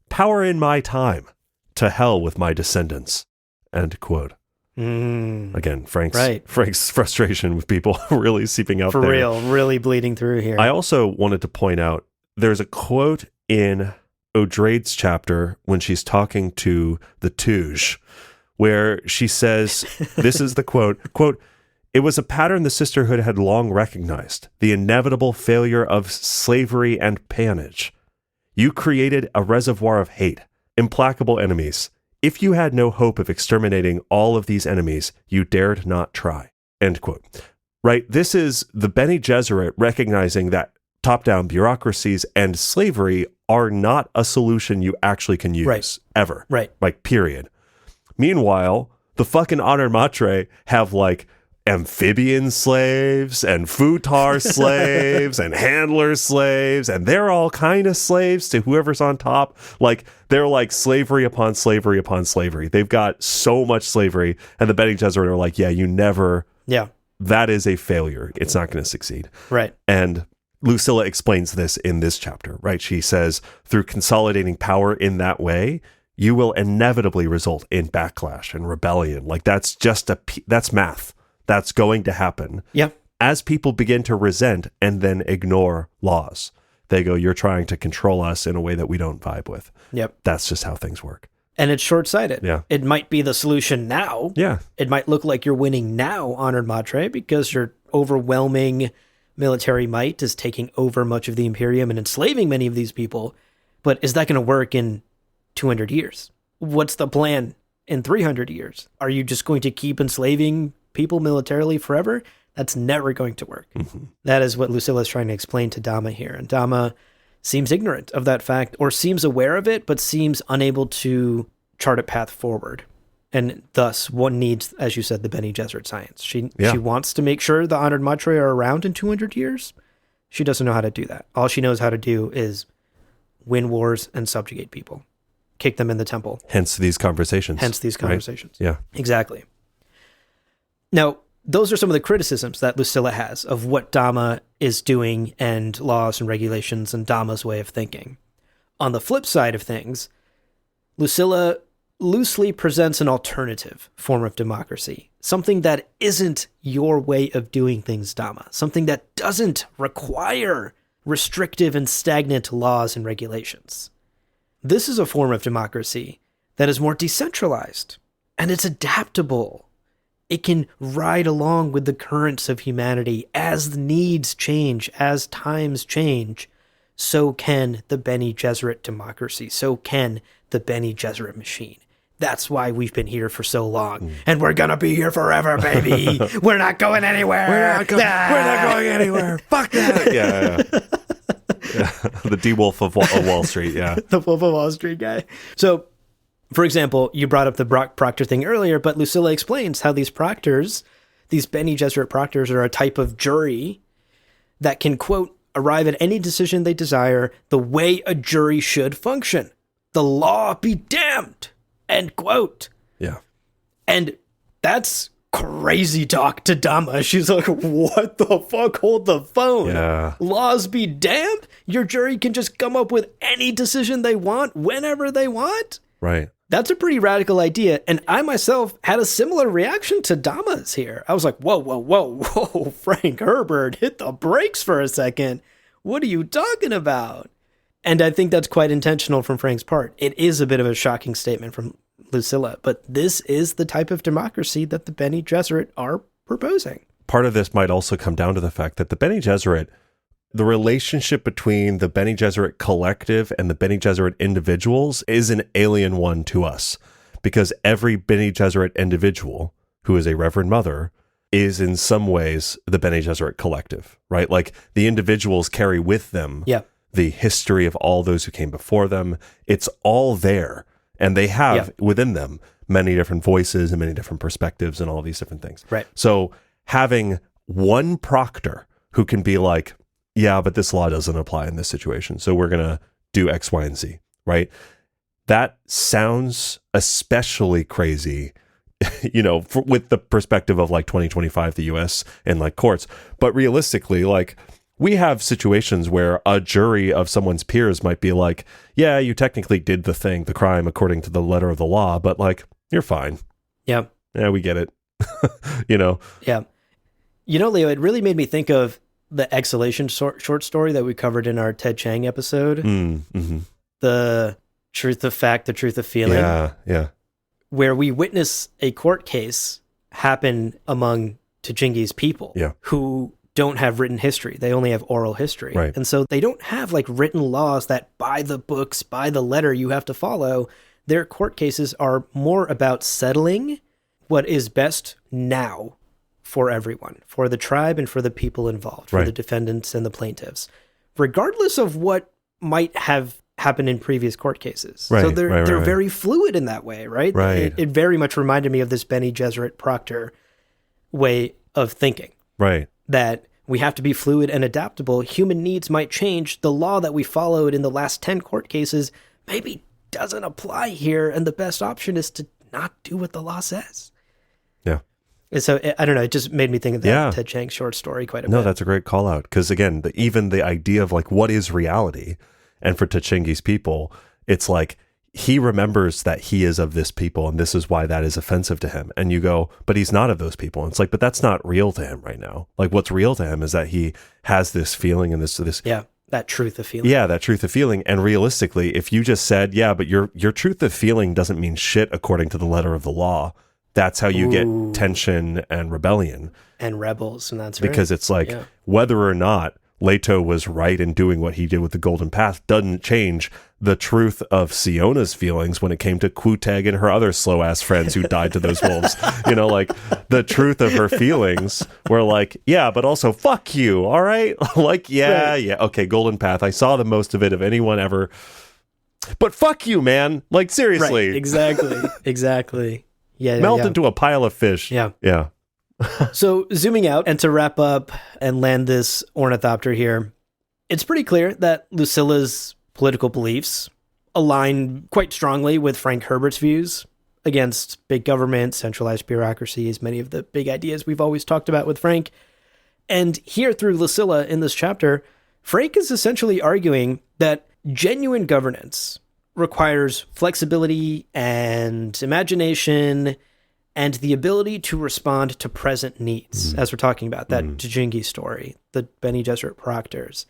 Power in my time. To hell with my descendants." End quote. Again, Frank's frustration with people really seeping out for there. real, really bleeding through here. I also wanted to point out there's a quote in Audrade's chapter when she's talking to the Touge, where she says, this is the quote, "It was a pattern the sisterhood had long recognized, the inevitable failure of slavery and peonage. You created a reservoir of hate, implacable enemies. If you had no hope of exterminating all of these enemies, you dared not try." End quote. Right? This is the Bene Gesserit recognizing that top-down bureaucracies and slavery are not a solution you actually can use ever. Right. Like, period. Meanwhile, the fucking Honor Matre have like amphibian slaves and futar slaves and handler slaves, and they're all kind of slaves to whoever's on top. Like, they're like slavery upon slavery upon slavery. They've got so much slavery, and the Bene Gesserit are like, that is a failure. It's not going to succeed. Right. And Lucilla explains this in this chapter, right? She says, through consolidating power in that way, you will inevitably result in backlash and rebellion. Like, that's just that's math. That's going to happen. Yeah. As people begin to resent and then ignore laws, they go, you're trying to control us in a way that we don't vibe with. Yep. That's just how things work. And it's short-sighted. Yeah. It might be the solution now. Yeah. It might look like you're winning now, Honored Matre, because your overwhelming military might is taking over much of the Imperium and enslaving many of these people. But is that going to work in 200 years? What's the plan in 300 years? Are you just going to keep enslaving people militarily forever? That's never going to work. Mm-hmm. That is what Lucilla is trying to explain to Dama here. And Dama seems ignorant of that fact, or seems aware of it, but seems unable to chart a path forward. And thus, one needs, as you said, the Bene Gesserit science. She wants to make sure the Honored Matre are around in 200 years. She doesn't know how to do that. All she knows how to do is win wars and subjugate people. Kick them in the temple. Hence these conversations. Right? Yeah. Exactly. Now, those are some of the criticisms that Lucilla has of what Dhamma is doing and laws and regulations and Dhamma's way of thinking. On the flip side of things, Lucilla loosely presents an alternative form of democracy, something that isn't your way of doing things, Dhamma, something that doesn't require restrictive and stagnant laws and regulations. This is a form of democracy that is more decentralized, and it's adaptable. It can ride along with the currents of humanity as the needs change, as times change. So can the Bene Gesserit democracy. So can the Bene Gesserit machine. That's why we've been here for so long. And we're going to be here forever, baby. We're not going anywhere. We're not going anywhere. Fuck that. Yeah. The D-Wolf of Wall Street, yeah. The Wolf of Wall Street guy. So, for example, you brought up the proctor thing earlier, but Lucilla explains how these proctors, these Bene Gesserit proctors, are a type of jury that can, quote, arrive at any decision they desire the way a jury should function. The law be damned, end quote. Yeah. And that's crazy talk to Dhamma. She's like, what the fuck? Hold the phone. Yeah. Laws be damned? Your jury can just come up with any decision they want whenever they want? Right. That's a pretty radical idea. And I myself had a similar reaction to Dhamma's here. I was like, whoa, Frank Herbert, hit the brakes for a second. What are you talking about? And I think that's quite intentional from Frank's part. It is a bit of a shocking statement from Lucilla, but this is the type of democracy that the Bene Gesserit are proposing. Part of this might also come down to the fact that the Bene Gesserit, the relationship between the Bene Gesserit collective and the Bene Gesserit individuals is an alien one to us, because every Bene Gesserit individual who is a Reverend Mother is in some ways the Bene Gesserit collective, right? Like the individuals carry with them the history of all those who came before them. It's all there. And they have within them many different voices and many different perspectives and all these different things. Right. So having one proctor who can be like, yeah, but this law doesn't apply in this situation, so we're going to do X, Y, and Z, right? That sounds especially crazy, with the perspective of like 2025, the US and like courts. But realistically, like, we have situations where a jury of someone's peers might be like, yeah, you technically did the crime according to the letter of the law, but like, you're fine. Yeah. Yeah, we get it. Yeah. Leo, it really made me think of the exhalation short story that we covered in our Ted Chiang episode. Mm-hmm. The truth of fact, the truth of feeling. Yeah. Where we witness a court case happen among Tchingi's people who don't have written history. They only have oral history. Right. And so they don't have like written laws that by the books, by the letter you have to follow. Their court cases are more about settling what is best now for everyone, for the tribe and for the people involved, for the defendants and the plaintiffs, regardless of what might have happened in previous court cases. Right, so they're right. very fluid in that way, right? Right. It very much reminded me of this Bene Gesserit proctor way of thinking. Right. That we have to be fluid and adaptable. Human needs might change. The law that we followed in the last 10 court cases maybe doesn't apply here, and the best option is to not do what the law says. Yeah. And so, I don't know, it just made me think of that Ted Chiang short story quite a bit. No, that's a great call out. Because again, even the idea of like, what is reality? And for Tchingi's people, it's like, he remembers that he is of this people, and this is why that is offensive to him. And you go, but he's not of those people. And it's like, but that's not real to him right now. Like, what's real to him is that he has this feeling and this. That truth of feeling. Yeah, that truth of feeling. And realistically, if you just said, yeah, but your truth of feeling doesn't mean shit according to the letter of the law, that's how you get tension and rebellion. And rebels, and that's right. Because it's like, whether or not Leto was right in doing what he did with the Golden Path doesn't change the truth of Siona's feelings when it came to Quuteg and her other slow-ass friends who died to those wolves. Like, the truth of her feelings were like, yeah, but also, fuck you, all right? Like, yeah, right. Yeah, okay, Golden Path, I saw the most of it of anyone ever. But fuck you, man. Like, seriously. Right, exactly. Yeah, Melt into a pile of fish. Yeah. Yeah. So, zooming out, and to wrap up and land this ornithopter here, it's pretty clear that Lucilla's political beliefs align quite strongly with Frank Herbert's views against big government, centralized bureaucracies, many of the big ideas we've always talked about with Frank. And here through Lucilla in this chapter, Frank is essentially arguing that genuine governance requires flexibility and imagination and the ability to respond to present needs, as we're talking about, that Djingi story, the Bene Gesserit Proctors.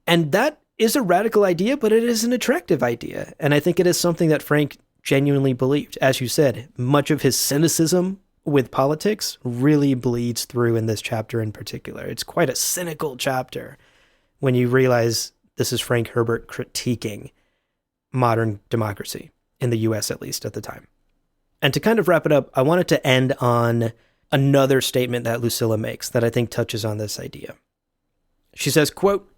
And that is a radical idea, but it is an attractive idea. And I think it is something that Frank genuinely believed. As you said, much of his cynicism with politics really bleeds through in this chapter in particular. It's quite a cynical chapter when you realize this is Frank Herbert critiquing modern democracy, in the US at least at the time. And to kind of wrap it up, I wanted to end on another statement that Lucilla makes that I think touches on this idea. She says, quote,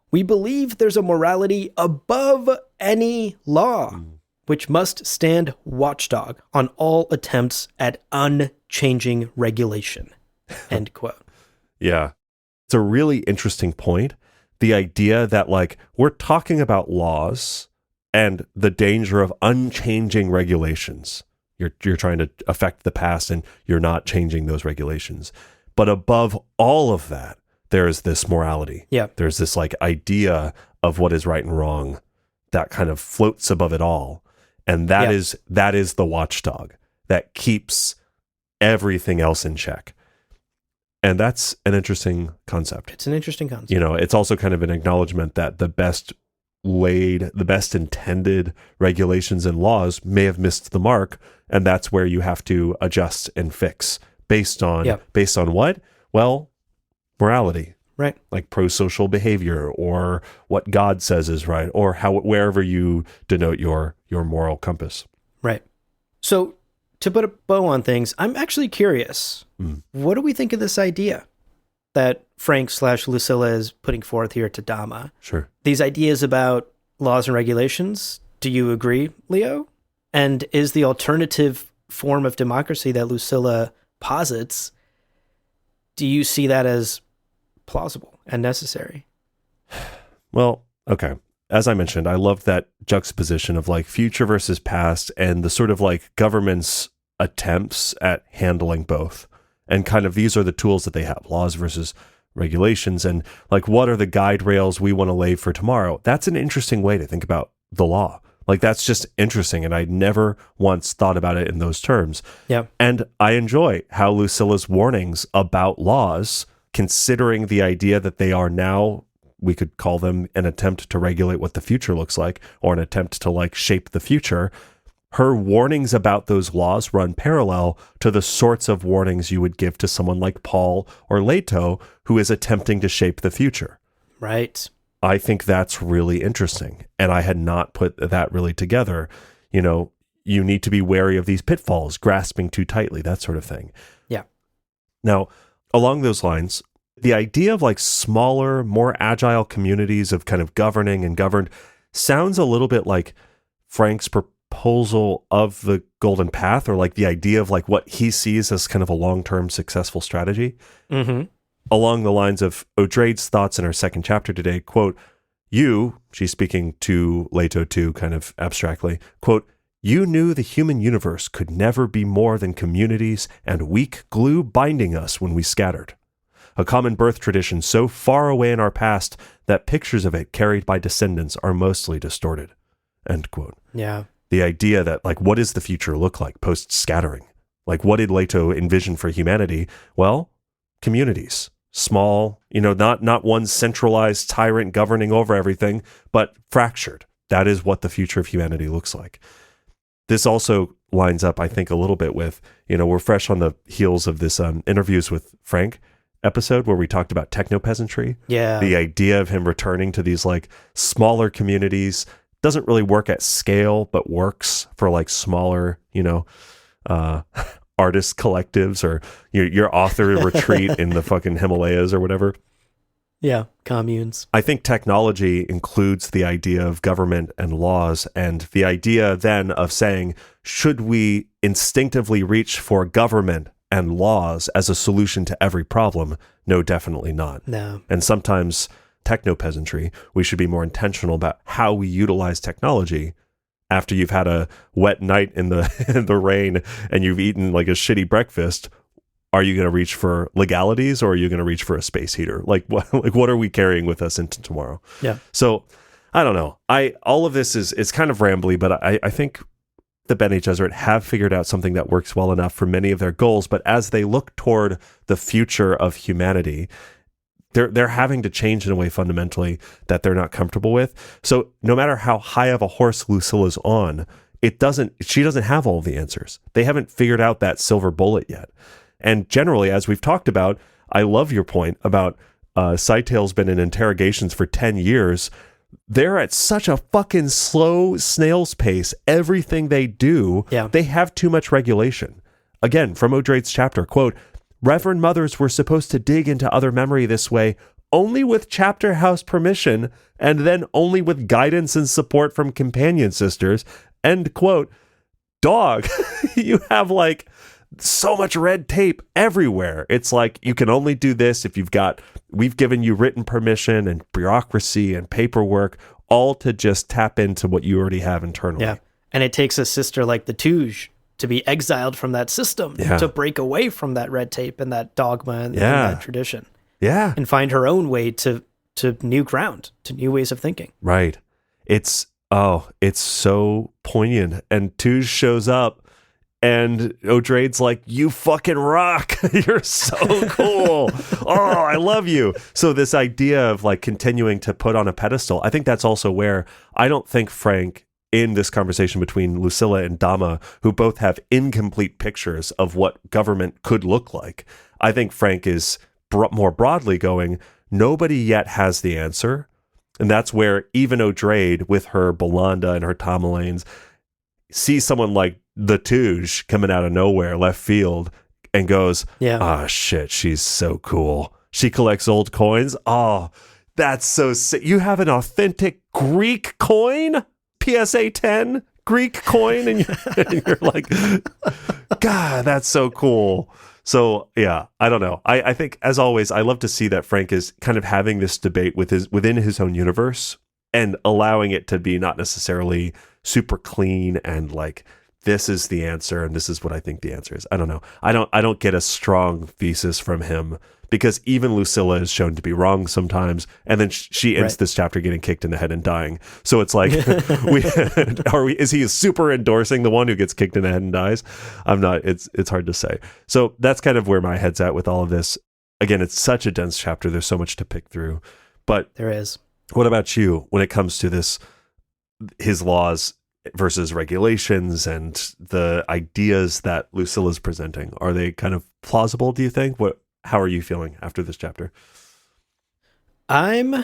"We believe there's a morality above any law, which must stand watchdog on all attempts at unchanging regulation." End quote. Yeah. It's a really interesting point. The idea that, like, we're talking about laws and the danger of unchanging regulations. You're trying to affect the past and you're not changing those regulations. But above all of that, there's this morality. Yeah. There's this like idea of what is right and wrong that kind of floats above it all. And that is the watchdog that keeps everything else in check. And that's an interesting concept. It's an interesting concept. It's also kind of an acknowledgement that the best intended regulations and laws may have missed the mark. And that's where you have to adjust and fix based on what? Well, morality, right? Like pro-social behavior, or what God says is right, or wherever you denote your moral compass. Right. So to put a bow on things, I'm actually curious. What do we think of this idea that Frank/Lucilla is putting forth here to Dama? Sure. These ideas about laws and regulations. Do you agree, Leo? And is the alternative form of democracy that Lucilla posits, do you see that as plausible and necessary? Well, okay. As I mentioned, I love that juxtaposition of like future versus past and the sort of like government's attempts at handling both. And kind of these are the tools that they have, laws versus regulations, and like what are the guide rails we want to lay for tomorrow. That's an interesting way to think about the law. Like that's just interesting, and I never once thought about it in those terms. Yeah. And I enjoy how Lucilla's warnings about laws, considering the idea that they are now, we could call them an attempt to regulate what the future looks like, or an attempt to like shape the future. Her warnings about those laws run parallel to the sorts of warnings you would give to someone like Paul or Leto, who is attempting to shape the future. Right. I think that's really interesting. And I had not put that really together. You need to be wary of these pitfalls, grasping too tightly, that sort of thing. Yeah. Now, along those lines, the idea of like smaller, more agile communities of kind of governing and governed sounds a little bit like Frank's proposal of the Golden Path, or like the idea of like what he sees as kind of a long-term successful strategy. Mm-hmm. Along the lines of Odrade's thoughts in our second chapter today, quote, she's speaking to Leto too, kind of abstractly, quote, "You knew the human universe could never be more than communities and weak glue binding us when we scattered. A common birth tradition so far away in our past that pictures of it carried by descendants are mostly distorted." End quote. Yeah. The idea that like, what does the future look like post-scattering? Like, what did Leto envision for humanity? Well, communities. Small, not one centralized tyrant governing over everything, but fractured. That is what the future of humanity looks like. This also lines up, I think, a little bit with, we're fresh on the heels of this interviews with Frank, episode where we talked about techno-peasantry. Yeah. The idea of him returning to these like smaller communities doesn't really work at scale, but works for like smaller, artist collectives or your author retreat in the fucking Himalayas or whatever. Yeah, communes. I think technology includes the idea of government and laws, and the idea then of saying, should we instinctively reach for government and laws as a solution to every problem? No, definitely not. No. And sometimes techno-peasantry, we should be more intentional about how we utilize technology after you've had a wet night in the in the rain and you've eaten like a shitty breakfast. Are you going to reach for legalities or are you going to reach for a space heater? Like what are we carrying with us into tomorrow? Yeah. So I don't know. All of this is kind of rambly, but I think the Bene Gesserit have figured out something that works well enough for many of their goals. But as they look toward the future of humanity, they're having to change in a way fundamentally that they're not comfortable with. So no matter how high of a horse Lucilla's on, she doesn't have all the answers. They haven't figured out that silver bullet yet. And generally, as we've talked about, I love your point about Scytale's been in interrogations for 10 years. They're at such a fucking slow snail's pace. Everything they do, They have too much regulation. Again, from O'Drade's chapter, quote, Reverend Mothers were supposed to dig into other memory this way only with Chapterhouse permission and then only with guidance and support from companion sisters. End quote. Dog, you have like so much red tape everywhere. It's like you can only do this if we've given you written permission and bureaucracy and paperwork, all to just tap into what you already have internally. Yeah. And it takes a sister like the Touge to be exiled from that system, to break away from that red tape and that dogma and that tradition. Yeah. And find her own way to new ground, to new ways of thinking. Right. It's so poignant. And Touge shows up and O'Drade's like, you fucking rock. You're so cool. Oh, I love you. So this idea of like continuing to put on a pedestal, I think that's also where I don't think Frank, in this conversation between Lucilla and Dama, who both have incomplete pictures of what government could look like, I think Frank is more broadly going, nobody yet has the answer. And that's where even O'Drade, with her Belanda and her Tamalanes, sees someone like the Touge coming out of nowhere, left field, and goes, oh shit, she's so cool. She collects old coins. Oh, that's so sick. You have an authentic Greek coin? PSA 10 Greek coin? And you're like, God, that's so cool. So yeah, I don't know. I think, as always, I love to see that Frank is kind of having this debate within his own universe and allowing it to be not necessarily super clean and like, this is the answer and this is what I think the answer is. I don't know. I don't get a strong thesis from him, because even Lucilla is shown to be wrong sometimes, and then she ends this chapter getting kicked in the head and dying. So it's like, is he super endorsing the one who gets kicked in the head and dies? I'm not. It's hard to say. So that's kind of where my head's at with all of this. Again, it's such a dense chapter. There's so much to pick through. But there is. What about you when it comes to this, his laws versus regulations and the ideas that Lucilla's presenting? Are they kind of plausible, do you think? How are you feeling after this chapter? I'm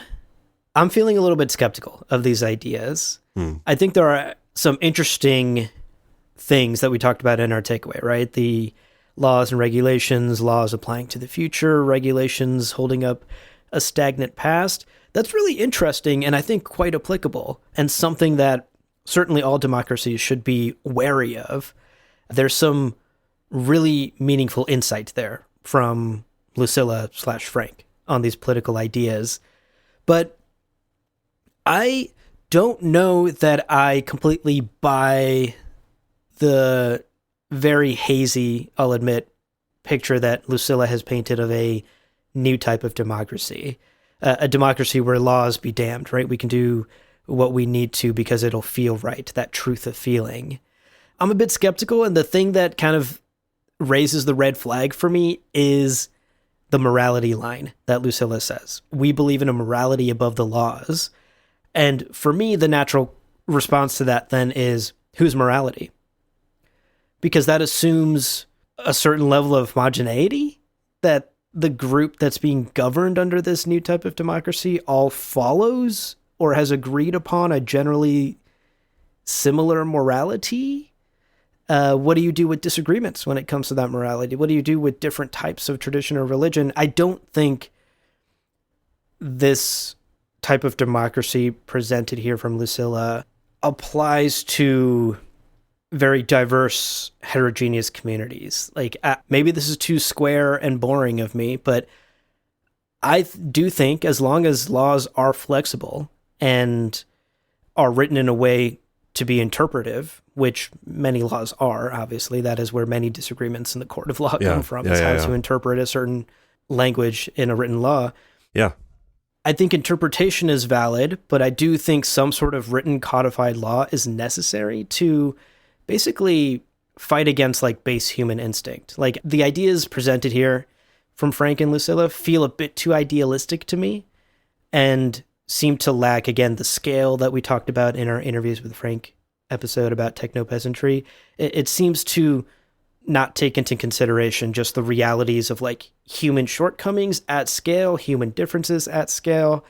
feeling a little bit skeptical of these ideas. I think there are some interesting things that we talked about in our takeaway, right? The laws and regulations, laws applying to the future, regulations holding up a stagnant past. That's really interesting and I think quite applicable, and something that certainly all democracies should be wary of. There's some really meaningful insight there from Lucilla/Frank on these political ideas. But I don't know that I completely buy the very hazy, I'll admit, picture that Lucilla has painted of a new type of democracy. A democracy where laws be damned, right? We can do what we need to because it'll feel right, that truth of feeling. I'm a bit skeptical, and the thing that kind of raises the red flag for me is the morality line that Lucilla says. We believe in a morality above the laws. And for me, the natural response to that then is, whose morality? Because that assumes a certain level of homogeneity, that the group that's being governed under this new type of democracy all follows or has agreed upon a generally similar morality. What do you do with disagreements when it comes to that morality? What do you do with different types of tradition or religion? I don't think this type of democracy presented here from Lucilla applies to very diverse, heterogeneous communities. Like, maybe this is too square and boring of me, but I do think as long as laws are flexible and are written in a way to be interpretive, which many laws are, obviously, that is where many disagreements in the court of law come from, is how to interpret a certain language in a written law. Yeah. I think interpretation is valid, but I do think some sort of written codified law is necessary to basically fight against like base human instinct. Like, the ideas presented here from Frank and Lucilla feel a bit too idealistic to me and seem to lack, again, the scale that we talked about in our interviews with Frank episode about techno-peasantry. It seems to not take into consideration just the realities of like human shortcomings at scale, human differences at scale.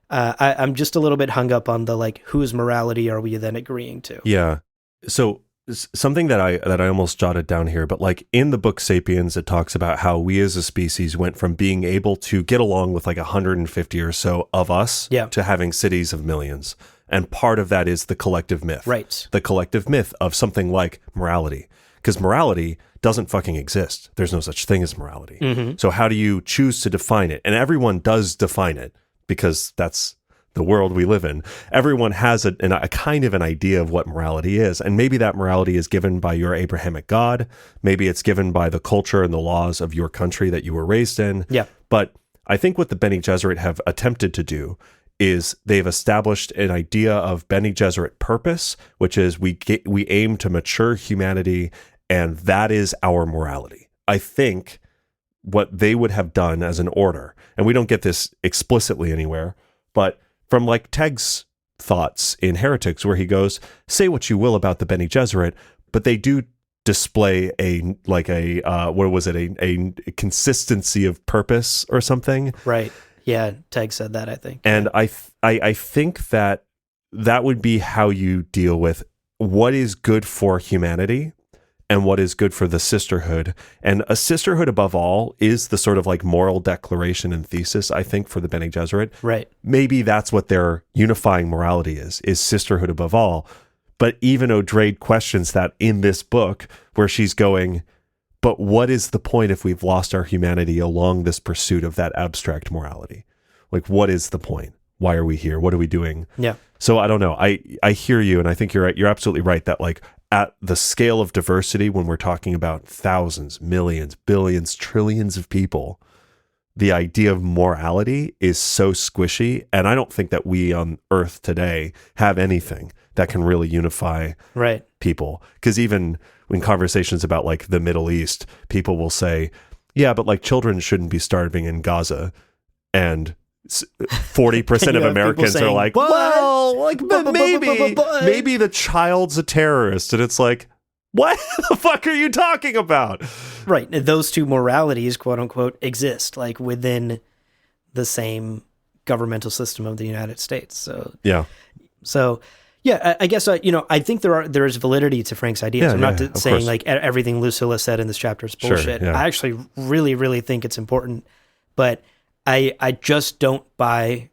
I'm just a little bit hung up on the like, whose morality are we then agreeing to? Yeah. So something that I almost jotted down here, but like in the book Sapiens, it talks about how we as a species went from being able to get along with like 150 or so of us to having cities of millions. And part of that is the collective myth. Right. The collective myth of something like morality. Because morality doesn't fucking exist. There's no such thing as morality. Mm-hmm. So how do you choose to define it? And everyone does define it because that's the world we live in. Everyone has a kind of an idea of what morality is. And maybe that morality is given by your Abrahamic God. Maybe it's given by the culture and the laws of your country that you were raised in. Yeah. But I think what the Bene Gesserit have attempted to do is they've established an idea of Bene Gesserit purpose, which is we aim to mature humanity, and that is our morality. I think what they would have done as an order, and we don't get this explicitly anywhere, but from like Teg's thoughts in Heretics, where he goes, say what you will about the Bene Gesserit, but they do display a consistency of purpose or something. Right. Yeah, Teg said that, I think. And I think that would be how you deal with what is good for humanity and what is good for the sisterhood. And a sisterhood above all is the sort of like moral declaration and thesis, I think, for the Bene Gesserit. Right. Maybe that's what their unifying morality is sisterhood above all. But even O'Drade questions that in this book, where she's going, but what is the point if we've lost our humanity along this pursuit of that abstract morality? Like, what is the point? Why are we here? What are we doing? Yeah. So I don't know. I hear you, and I think you're right. You're absolutely right that like at the scale of diversity, when we're talking about thousands, millions, billions, trillions of people, the idea of morality is so squishy. And I don't think that we on Earth today have anything that can really unify people. Because even in conversations about like the Middle East, people will say, yeah, but like children shouldn't be starving in Gaza. And 40% of Americans saying, are like, well, like, maybe the child's a terrorist. And it's like, what the fuck are you talking about? Right. Those two moralities, quote unquote, exist like within the same governmental system of the United States. So, yeah, I guess, I think there is validity to Frank's ideas. I'm not saying like everything Lucilla said in this chapter is bullshit. Sure, I actually really, really think it's important, but I just don't buy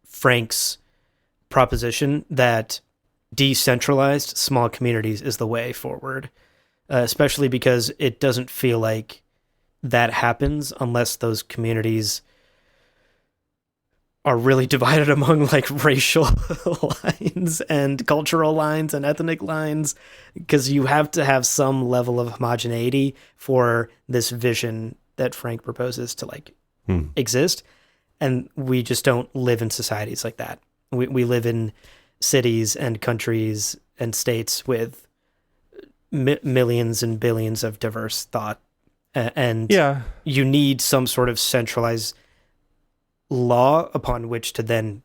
Frank's proposition that decentralized small communities is the way forward, especially because it doesn't feel like that happens unless those communities are really divided among like racial lines and cultural lines and ethnic lines, because you have to have some level of homogeneity for this vision that Frank proposes to like exist. And we just don't live in societies like that. We live in cities and countries and states with millions and billions of diverse thought. And you need some sort of centralized law upon which to then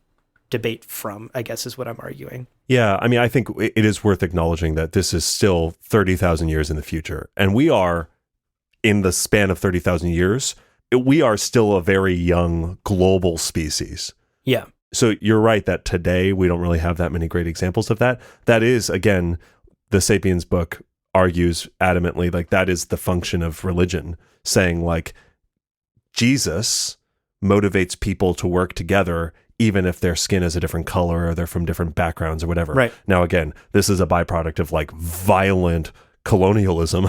debate from, I guess is what I'm arguing. Yeah, I mean, I think it is worth acknowledging that this is still 30,000 years in the future. And we are, in the span of 30,000 years, we are still a very young global species. Yeah. So you're right that today we don't really have that many great examples of that. That is, again, the Sapiens book argues adamantly, like that is the function of religion, saying like Jesus motivates people to work together even if their skin is a different color or they're from different backgrounds or whatever. Right. Now, again, this is a byproduct of like violent colonialism,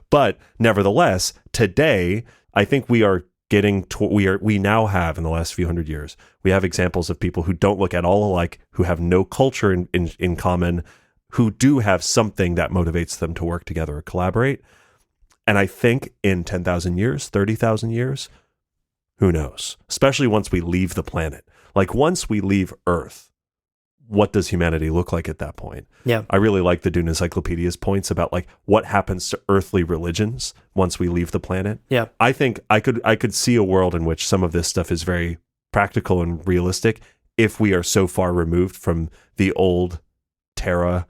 but nevertheless, today, I think we are getting to, we now have in the last few hundred years, we have examples of people who don't look at all alike, who have no culture in common, who do have something that motivates them to work together or collaborate. And I think in 10,000 years, 30,000 years, who knows? Especially once we leave the planet. Like once we leave Earth, what does humanity look like at that point? Yeah. I really like the Dune Encyclopedia's points about like what happens to earthly religions once we leave the planet. Yeah. I think I could see a world in which some of this stuff is very practical and realistic if we are so far removed from the old Terra,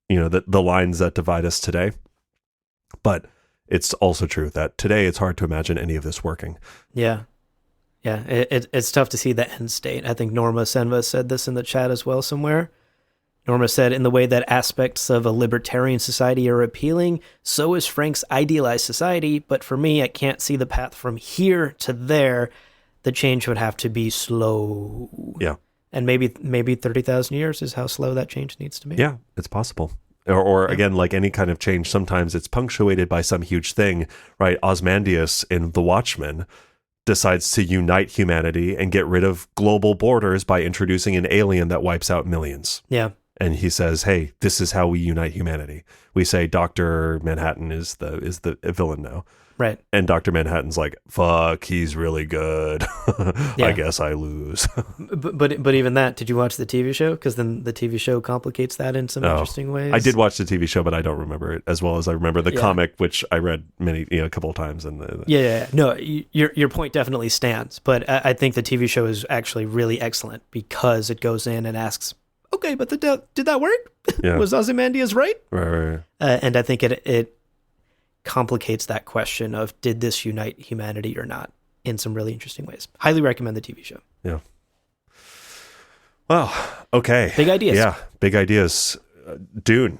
the lines that divide us today. But it's also true that today it's hard to imagine any of this working. Yeah. Yeah, it's tough to see the end state. I think Norma Senva said this in the chat as well somewhere. Norma said, in the way that aspects of a libertarian society are appealing, so is Frank's idealized society, but for me, I can't see the path from here to there. The change would have to be slow. Yeah. And maybe 30,000 years is how slow that change needs to be. Yeah, it's possible. Or again, like any kind of change, sometimes it's punctuated by some huge thing, right? Ozymandias in The Watchmen decides to unite humanity and get rid of global borders by introducing an alien that wipes out millions. Yeah. And he says, hey, this is how we unite humanity. We say Dr. Manhattan is the villain now. Right. And Dr. Manhattan's like, fuck, he's really good. Yeah. I guess I lose. but even that, did you watch the TV show? Because then the TV show complicates that in some interesting ways. I did watch the TV show, but I don't remember it as well as I remember the comic, which I read a couple of times. Yeah. No, your point definitely stands. But I think the TV show is actually really excellent because it goes in and asks, okay, but did that work? Yeah. Was Ozymandias right? Right. And I think it complicates that question of did this unite humanity or not in some really interesting ways. Highly recommend the TV show. Yeah. Well, okay. Big ideas. Yeah, big ideas. Dune.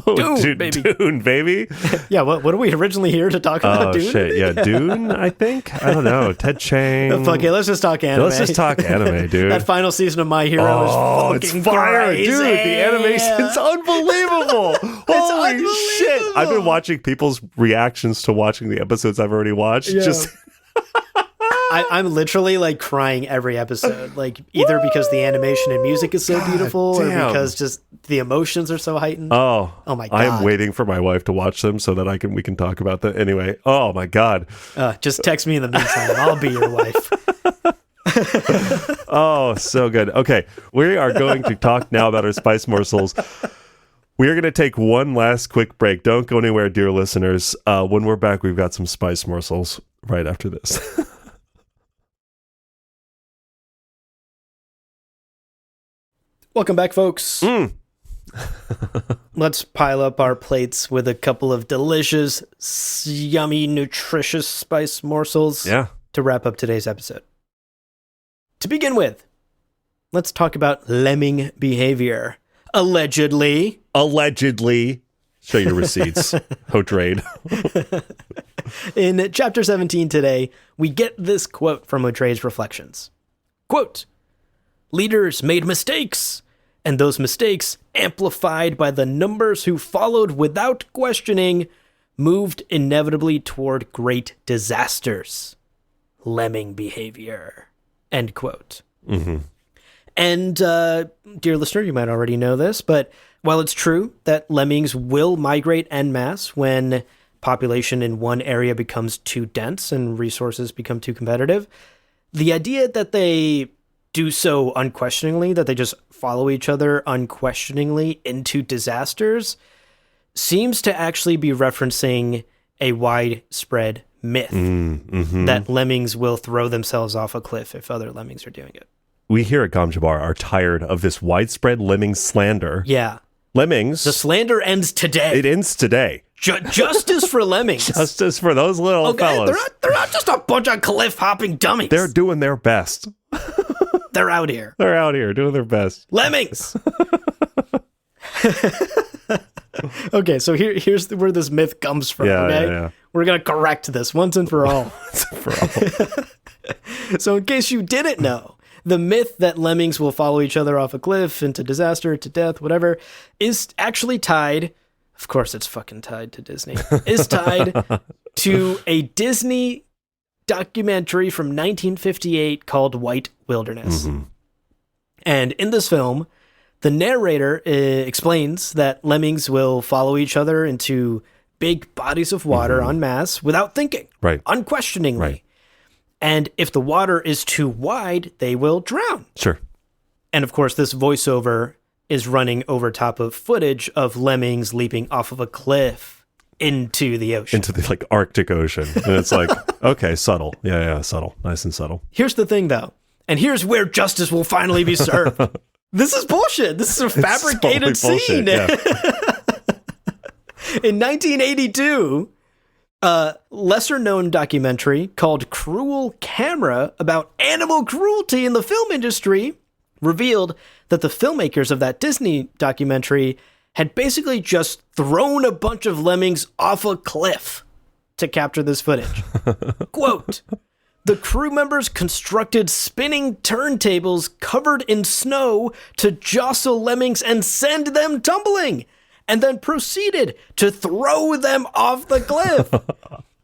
Dune, baby. Dune, baby. Yeah, what are we originally here to talk about? Dune? Shit. Yeah, Dune, I think. I don't know. Ted Chiang. Fuck it, let's just talk anime. Let's just talk anime, dude. That final season of My Hero is fucking fire, crazy. dude. The animation's unbelievable. Holy shit. I've been watching people's reactions to watching the episodes I've already watched. Yeah. Just I'm literally like crying every episode, like either because the animation and music is so beautiful or because just the emotions are so heightened. Oh my God. I am waiting for my wife to watch them so that we can talk about them. Anyway, oh my God. Just text me in the meantime. I'll be your wife. Oh, so good. Okay, we are going to talk now about our spice morsels. We are going to take one last quick break. Don't go anywhere, dear listeners. When we're back, we've got some spice morsels right after this. Welcome back, folks. Let's pile up our plates with a couple of delicious, yummy, nutritious spice morsels to wrap up today's episode. To begin with, let's talk about lemming behavior. Allegedly. Show your receipts. Hotrade. In Chapter 17 today, we get this quote from Hotre's Reflections. Quote, "Leaders made mistakes, and those mistakes, amplified by the numbers who followed without questioning, moved inevitably toward great disasters. Lemming behavior." End quote. Mm-hmm. And, dear listener, you might already know this, but while it's true that lemmings will migrate en masse when population in one area becomes too dense and resources become too competitive, the idea that they do so unquestioningly, that they just follow each other unquestioningly into disasters, seems to actually be referencing a widespread myth that lemmings will throw themselves off a cliff if other lemmings are doing it. We here at Gamjabar are tired of this widespread lemming slander. Yeah. Lemmings. The slander ends today. It ends today. Justice for lemmings. Justice for those little fellas. They're not just a bunch of cliff-hopping dummies. They're doing their best. They're out here. They're out here doing their best. Lemmings. Okay, so here's where this myth comes from, okay? Yeah. We're going to correct this once and for all. So in case you didn't know, the myth that lemmings will follow each other off a cliff into disaster, to death, whatever, is actually tied, of course it's fucking tied to Disney, is tied to a Disney documentary from 1958 called White Wilderness. Mm-hmm. And in this film, the narrator explains that lemmings will follow each other into big bodies of water en masse without thinking, unquestioningly. Right. And if the water is too wide, they will drown. Sure. And of course, this voiceover is running over top of footage of lemmings leaping off of a cliff into the ocean. Into the Arctic Ocean. And it's like, okay, subtle. Yeah, subtle. Nice and subtle. Here's the thing, though. And here's where justice will finally be served. This is bullshit. This is a fabricated scene. Bullshit, yeah. In 1982, a lesser-known documentary called Cruel Camera about animal cruelty in the film industry revealed that the filmmakers of that Disney documentary had basically just thrown a bunch of lemmings off a cliff to capture this footage. Quote, "The crew members constructed spinning turntables covered in snow to jostle lemmings and send them tumbling, and then proceeded to throw them off the cliff.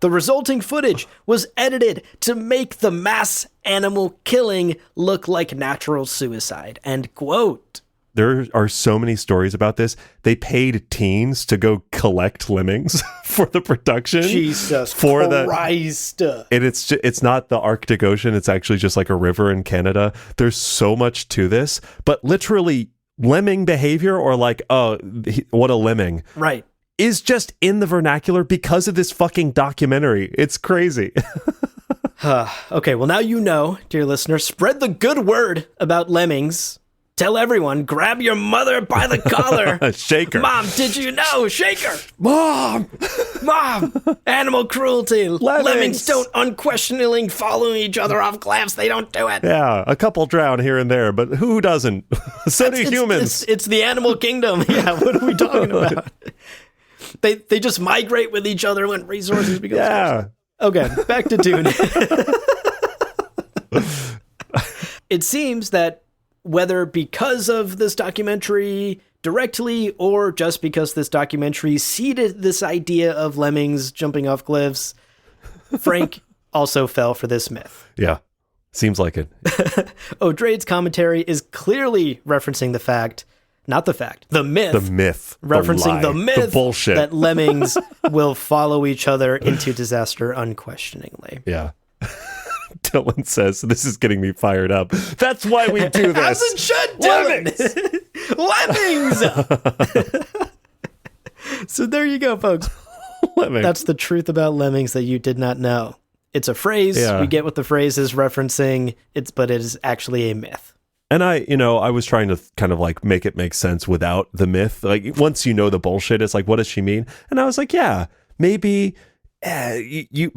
The resulting footage was edited to make the mass animal killing look like natural suicide." End quote. There are so many stories about this. They paid teens to go collect lemmings for the production. Jesus Christ. And it's not the Arctic Ocean. It's actually just like a river in Canada. There's so much to this. But literally, lemming behavior, or like, oh, what a lemming. Right. Is just in the vernacular because of this fucking documentary. It's crazy. Okay, well, now you know, dear listener, spread the good word about lemmings. Tell everyone, grab your mother by the collar. Shake her. Mom, did you know? Shake her. Mom! Animal cruelty. Lemmings. Lemmings don't unquestioningly follow each other off cliffs. They don't do it. Yeah, a couple drown here and there, but who doesn't? So do humans. It's the animal kingdom. Yeah, what are we talking about? They just migrate with each other when resources become scarce. Okay, back to Dune. It seems that whether because of this documentary directly or just because this documentary seeded this idea of lemmings jumping off cliffs, Frank also fell for this myth. Yeah, seems like it. O'Drade's commentary is clearly referencing the myth. The myth. Referencing the myth. The bullshit. That lemmings will follow each other into disaster unquestioningly. Yeah. Dylan says, this is getting me fired up. That's why we do this. As it should, Dylan. Lemmings! So there you go, folks. Lemmings. That's the truth about lemmings that you did not know. It's a phrase. Yeah. We get what the phrase is referencing, but it is actually a myth. And I was trying to kind of like make it make sense without the myth. Like, once you know the bullshit, it's like, what does she mean? And I was like, yeah, maybe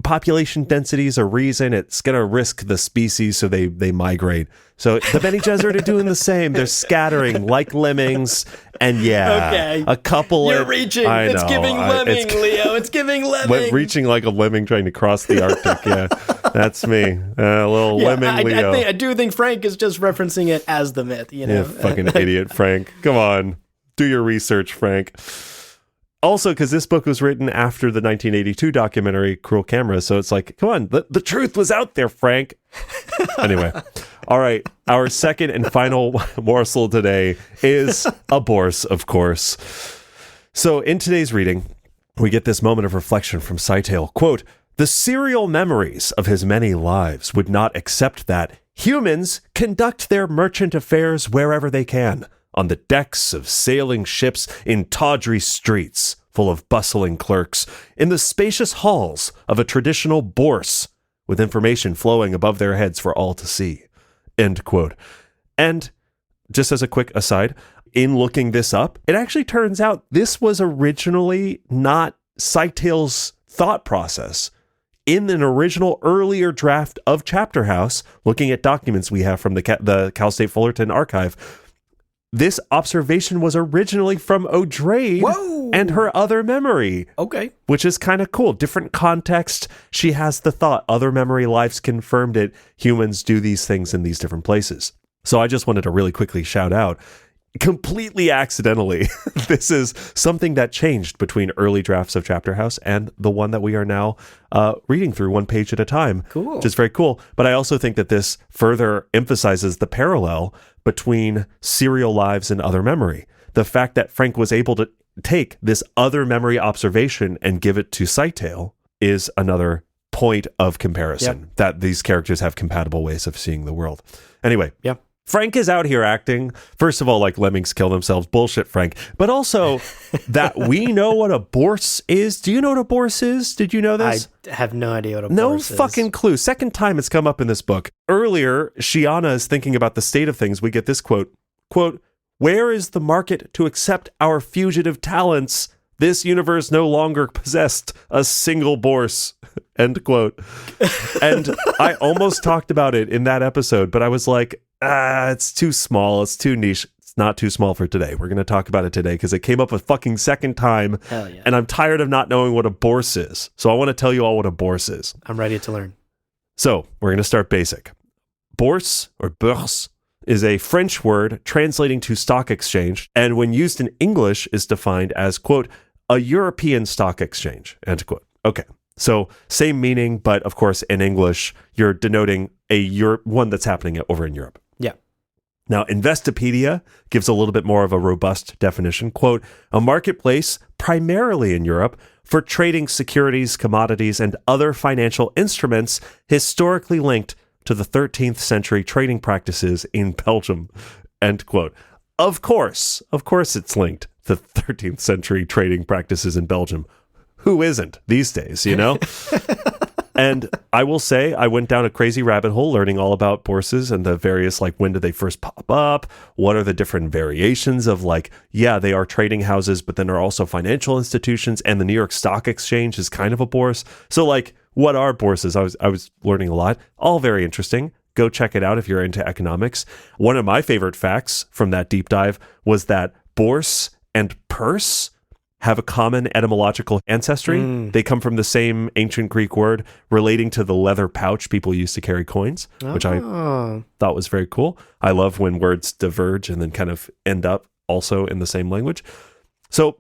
population density is a reason. It's going to risk the species, so they migrate. So the Bene Gesserit are doing the same. They're scattering like lemmings. And a couple. You're reaching. It's giving lemming, Leo. It's giving lemming. Reaching like a lemming trying to cross the Arctic. Yeah, that's me. A little lemming Leo. I do think Frank is just referencing it as the myth. You know, fucking idiot, Frank. Come on, do your research, Frank. Also, because this book was written after the 1982 documentary Cruel Camera, so it's like, come on, the truth was out there, Frank. Anyway, all right, our second and final morsel today is a Bourse, of course. So in today's reading, we get this moment of reflection from Scytale. Quote, "The serial memories of his many lives would not accept that humans conduct their merchant affairs wherever they can, on the decks of sailing ships, in tawdry streets full of bustling clerks, in the spacious halls of a traditional bourse, with information flowing above their heads for all to see." End quote. And just as a quick aside, in looking this up, it actually turns out this was originally not Scytale's thought process in an original earlier draft of Chapterhouse, looking at documents we have from the Cal State Fullerton archive. This observation was originally from O'Drade and her other memory. Okay. Which is kind of cool. Different context. She has the thought, other memory lives confirmed it. Humans do these things in these different places. So I just wanted to really quickly shout out, completely accidentally, this is something that changed between early drafts of Chapterhouse and the one that we are now reading through one page at a time. Cool. Which is very cool. But I also think that this further emphasizes the parallel between serial lives and other memory. The fact that Frank was able to take this other memory observation and give it to Scytale is another point of comparison, that these characters have compatible ways of seeing the world. Anyway, Frank is out here acting, first of all, like lemmings kill themselves. Bullshit, Frank. But also that we know what a bourse is. Do you know what a bourse is? Did you know this? I have no idea what a No bourse is. fucking clue. Second time it's come up in this book. Earlier, Shiana is thinking about the state of things. We get this quote, "Where is the market to accept our fugitive talents? This universe no longer possessed a single bourse." End quote. And I almost talked about it in that episode, but I was like, it's too small. It's too niche. It's not too small for today. We're going to talk about it today because it came up a fucking second time. Hell yeah. And I'm tired of not knowing what a bourse is. So I want to tell you all what a bourse is. I'm ready to learn. So we're going to start basic. Bourse or bourse is a French word translating to stock exchange, and when used in English is defined as, quote, a European stock exchange, end quote. Okay, so same meaning, but of course in English, you're denoting one that's happening over in Europe. Yeah. Now, Investopedia gives a little bit more of a robust definition, quote, a marketplace primarily in Europe for trading securities, commodities, and other financial instruments historically linked to the 13th century trading practices in Belgium, end quote. Of course it's linked to 13th century trading practices in Belgium. Who isn't these days, you know? And I will say I went down a crazy rabbit hole learning all about bourses and the various, like, when did they first pop up? What are the different variations of, like, yeah, they are trading houses, but then are also financial institutions, and the New York Stock Exchange is kind of a bourse. So, like, what are bourses? I was learning a lot. All very interesting. Go check it out if you're into economics. One of my favorite facts from that deep dive was that bourse and purse have a common etymological ancestry. They come from the same ancient Greek word relating to the leather pouch people used to carry coins, which I thought was very cool. I love when words diverge and then kind of end up also in the same language. So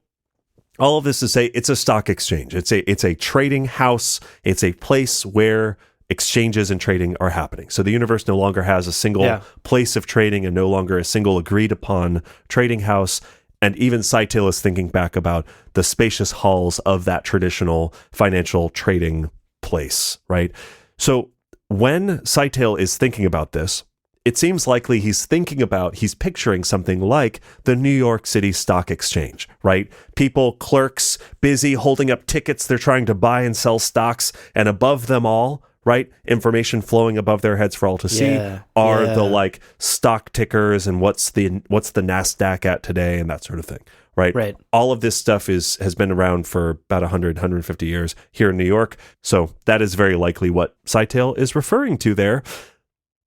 all of this to say, it's a stock exchange. It's a trading house. It's a place where exchanges and trading are happening. So the universe no longer has a single place of trading and no longer a single agreed upon trading house. And even Scytale is thinking back about the spacious halls of that traditional financial trading place, right? So when Scytale is thinking about this, it seems likely he's picturing something like the New York City Stock Exchange, right? People, clerks, busy holding up tickets they're trying to buy and sell stocks, and above them all, right, information flowing above their heads for all to see are the, like, stock tickers and what's the NASDAQ at today and that sort of thing, right? All of this stuff has been around for about 150 years here in New York. So that is very likely what Scytale is referring to there.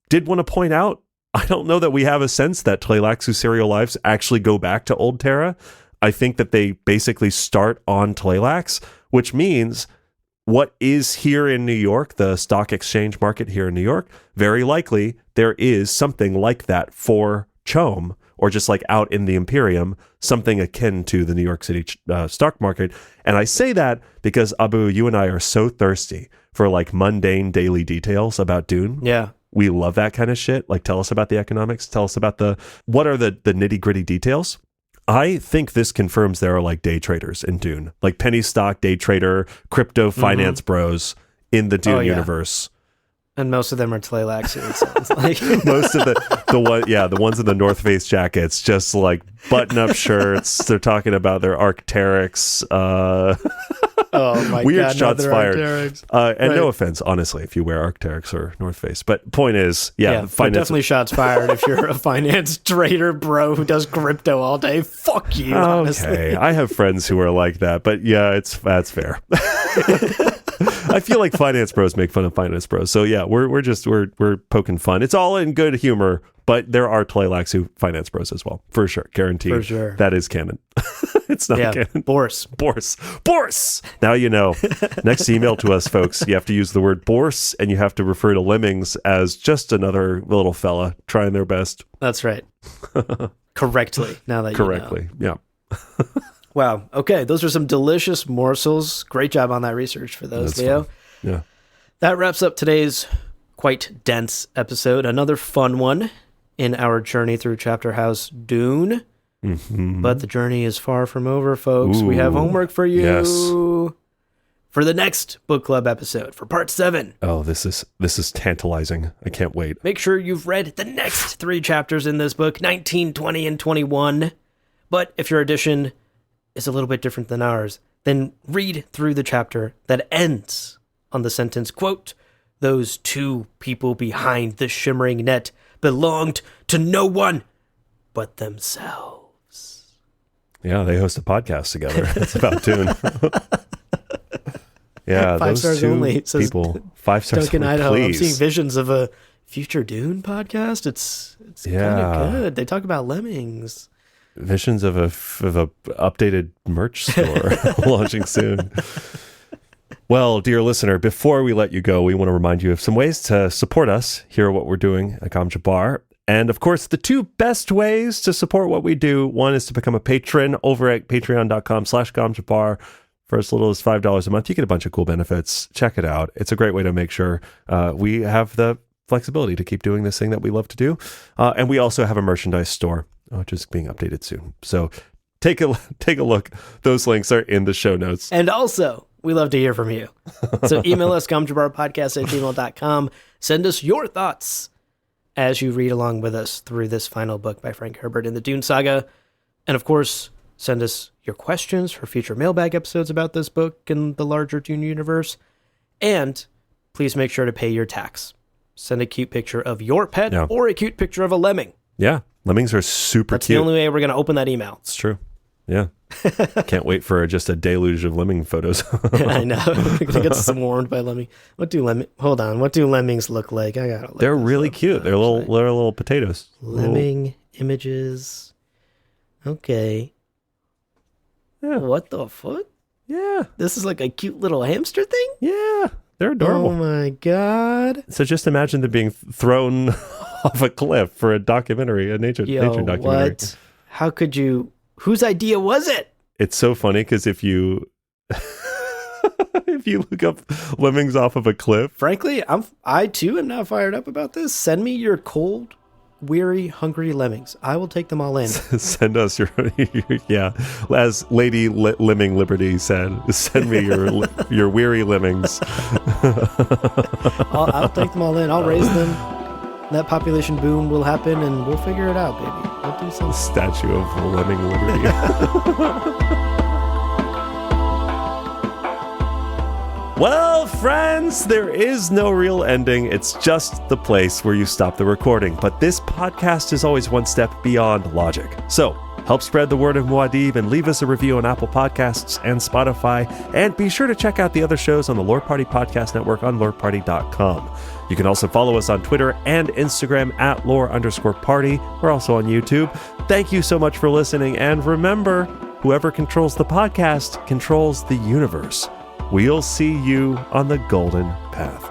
Did want to point out, I don't know that we have a sense that Tleilaxu's serial lives actually go back to Old Terra. I think that they basically start on Tleilax, which means what is here in New York, the stock exchange market here in New York, very likely there is something like that for Chom, or just like out in the Imperium, something akin to the New York City stock market. And I say that because, Abu, you and I are so thirsty for, like, mundane daily details about Dune. Yeah. We love that kind of shit. Like, tell us about the economics. Tell us about what are the nitty gritty details. I think this confirms there are, like, day traders in Dune, like penny stock day trader, crypto finance bros in the Dune universe. And most of them are Tleilaxu, it sounds like. Most of the ones in the North Face jackets, just like button up shirts. They're talking about their Arcteryx. Oh my Weird God, shots they're fired. Arc'teryx. And no Right. offense, honestly, if you wear Arc'teryx or North Face. But point is, But finance. definitely shots fired if you're a finance trader, bro, who does crypto all day. Fuck you, honestly. Okay, I have friends who are like that, but yeah, that's fair. I feel like finance bros make fun of finance bros, so yeah, we're poking fun. It's all in good humor, but there are Tleilax who finance bros as well, for sure, guaranteed. For sure. That is canon. It's not canon. Bourse. Now you know. Next email to us, folks, you have to use the word bourse, and you have to refer to lemmings as just another little fella trying their best. That's right. Correctly. Now that Correctly, you know. yeah. Wow. Okay, those are some delicious morsels. Great job on that research for those, That's Leo. fun. Yeah. That wraps up today's quite dense episode. Another fun one in our journey through Chapterhouse Dune. Mm-hmm. But the journey is far from over, folks. We have Ooh, homework for you yes. for the next book club episode, for part 7. Oh, this is tantalizing. I can't wait. Make sure you've read the next 3 chapters in this book, 19, 20, and 21. But if your edition is a little bit different than ours, then read through the chapter that ends on the sentence, quote, "Those 2 people behind the shimmering net belonged to no one but themselves." Yeah, they host a podcast together. It's about Dune. Yeah, 5 those stars 2 only, says people. 5 stars Duncan, only, Idaho. I'm please. seeing visions of a future Dune podcast. It's kind of good. They talk about lemmings. Visions of a updated merch store launching soon. Well, dear listener, before we let you go, we want to remind you of some ways to support us, hear what we're doing at Gom Jabbar. And of course, the 2 best ways to support what we do, one is to become a patron over at patreon.com/GomJabbar. For as little as $5 a month, you get a bunch of cool benefits. Check it out. It's a great way to make sure we have the flexibility to keep doing this thing that we love to do. And we also have a merchandise store, which is being updated soon. So take a look. Those links are in the show notes. And also, we love to hear from you. So email us, gomjabbarpodcast@gmail.com. Send us your thoughts as you read along with us through this final book by Frank Herbert in the Dune Saga. And of course, send us your questions for future mailbag episodes about this book and the larger Dune universe. And please make sure to pay your tax. Send a cute picture of your pet or a cute picture of a lemming. Yeah, lemmings are super That's cute. the only way we're going to open that email. It's true. Yeah. Can't wait for just a deluge of lemming photos. I know. We're going to get swarmed by lemming. Hold on. What do lemmings look like? I got to look. They're really cute. They're little potatoes. Lemming images. Okay. Yeah. What the fuck? Yeah. This is like a cute little hamster thing? Yeah. They're adorable. Oh my God. So just imagine them being thrown off a cliff for a documentary, a nature documentary. What? How could you? Whose idea was it? It's so funny because if you look up lemmings off of a cliff, Frankly, I too am not fired up about this. Send me your cold, weary, hungry lemmings. I will take them all in. send us your yeah. As Lady Lemming Liberty said, send me your weary lemmings. I'll take them all in. I'll raise them. That population boom will happen, and we'll figure it out, baby. We'll do something. Statue of Lemming Liberty. Well, friends, there is no real ending. It's just the place where you stop the recording. But this podcast is always one step beyond logic. So help spread the word of Muad'Dib and leave us a review on Apple Podcasts and Spotify. And be sure to check out the other shows on the Lore Party Podcast Network on loreparty.com. You can also follow us on Twitter and Instagram at lore_party. We're also on YouTube. Thank you so much for listening. And remember, whoever controls the podcast controls the universe. We'll see you on the golden path.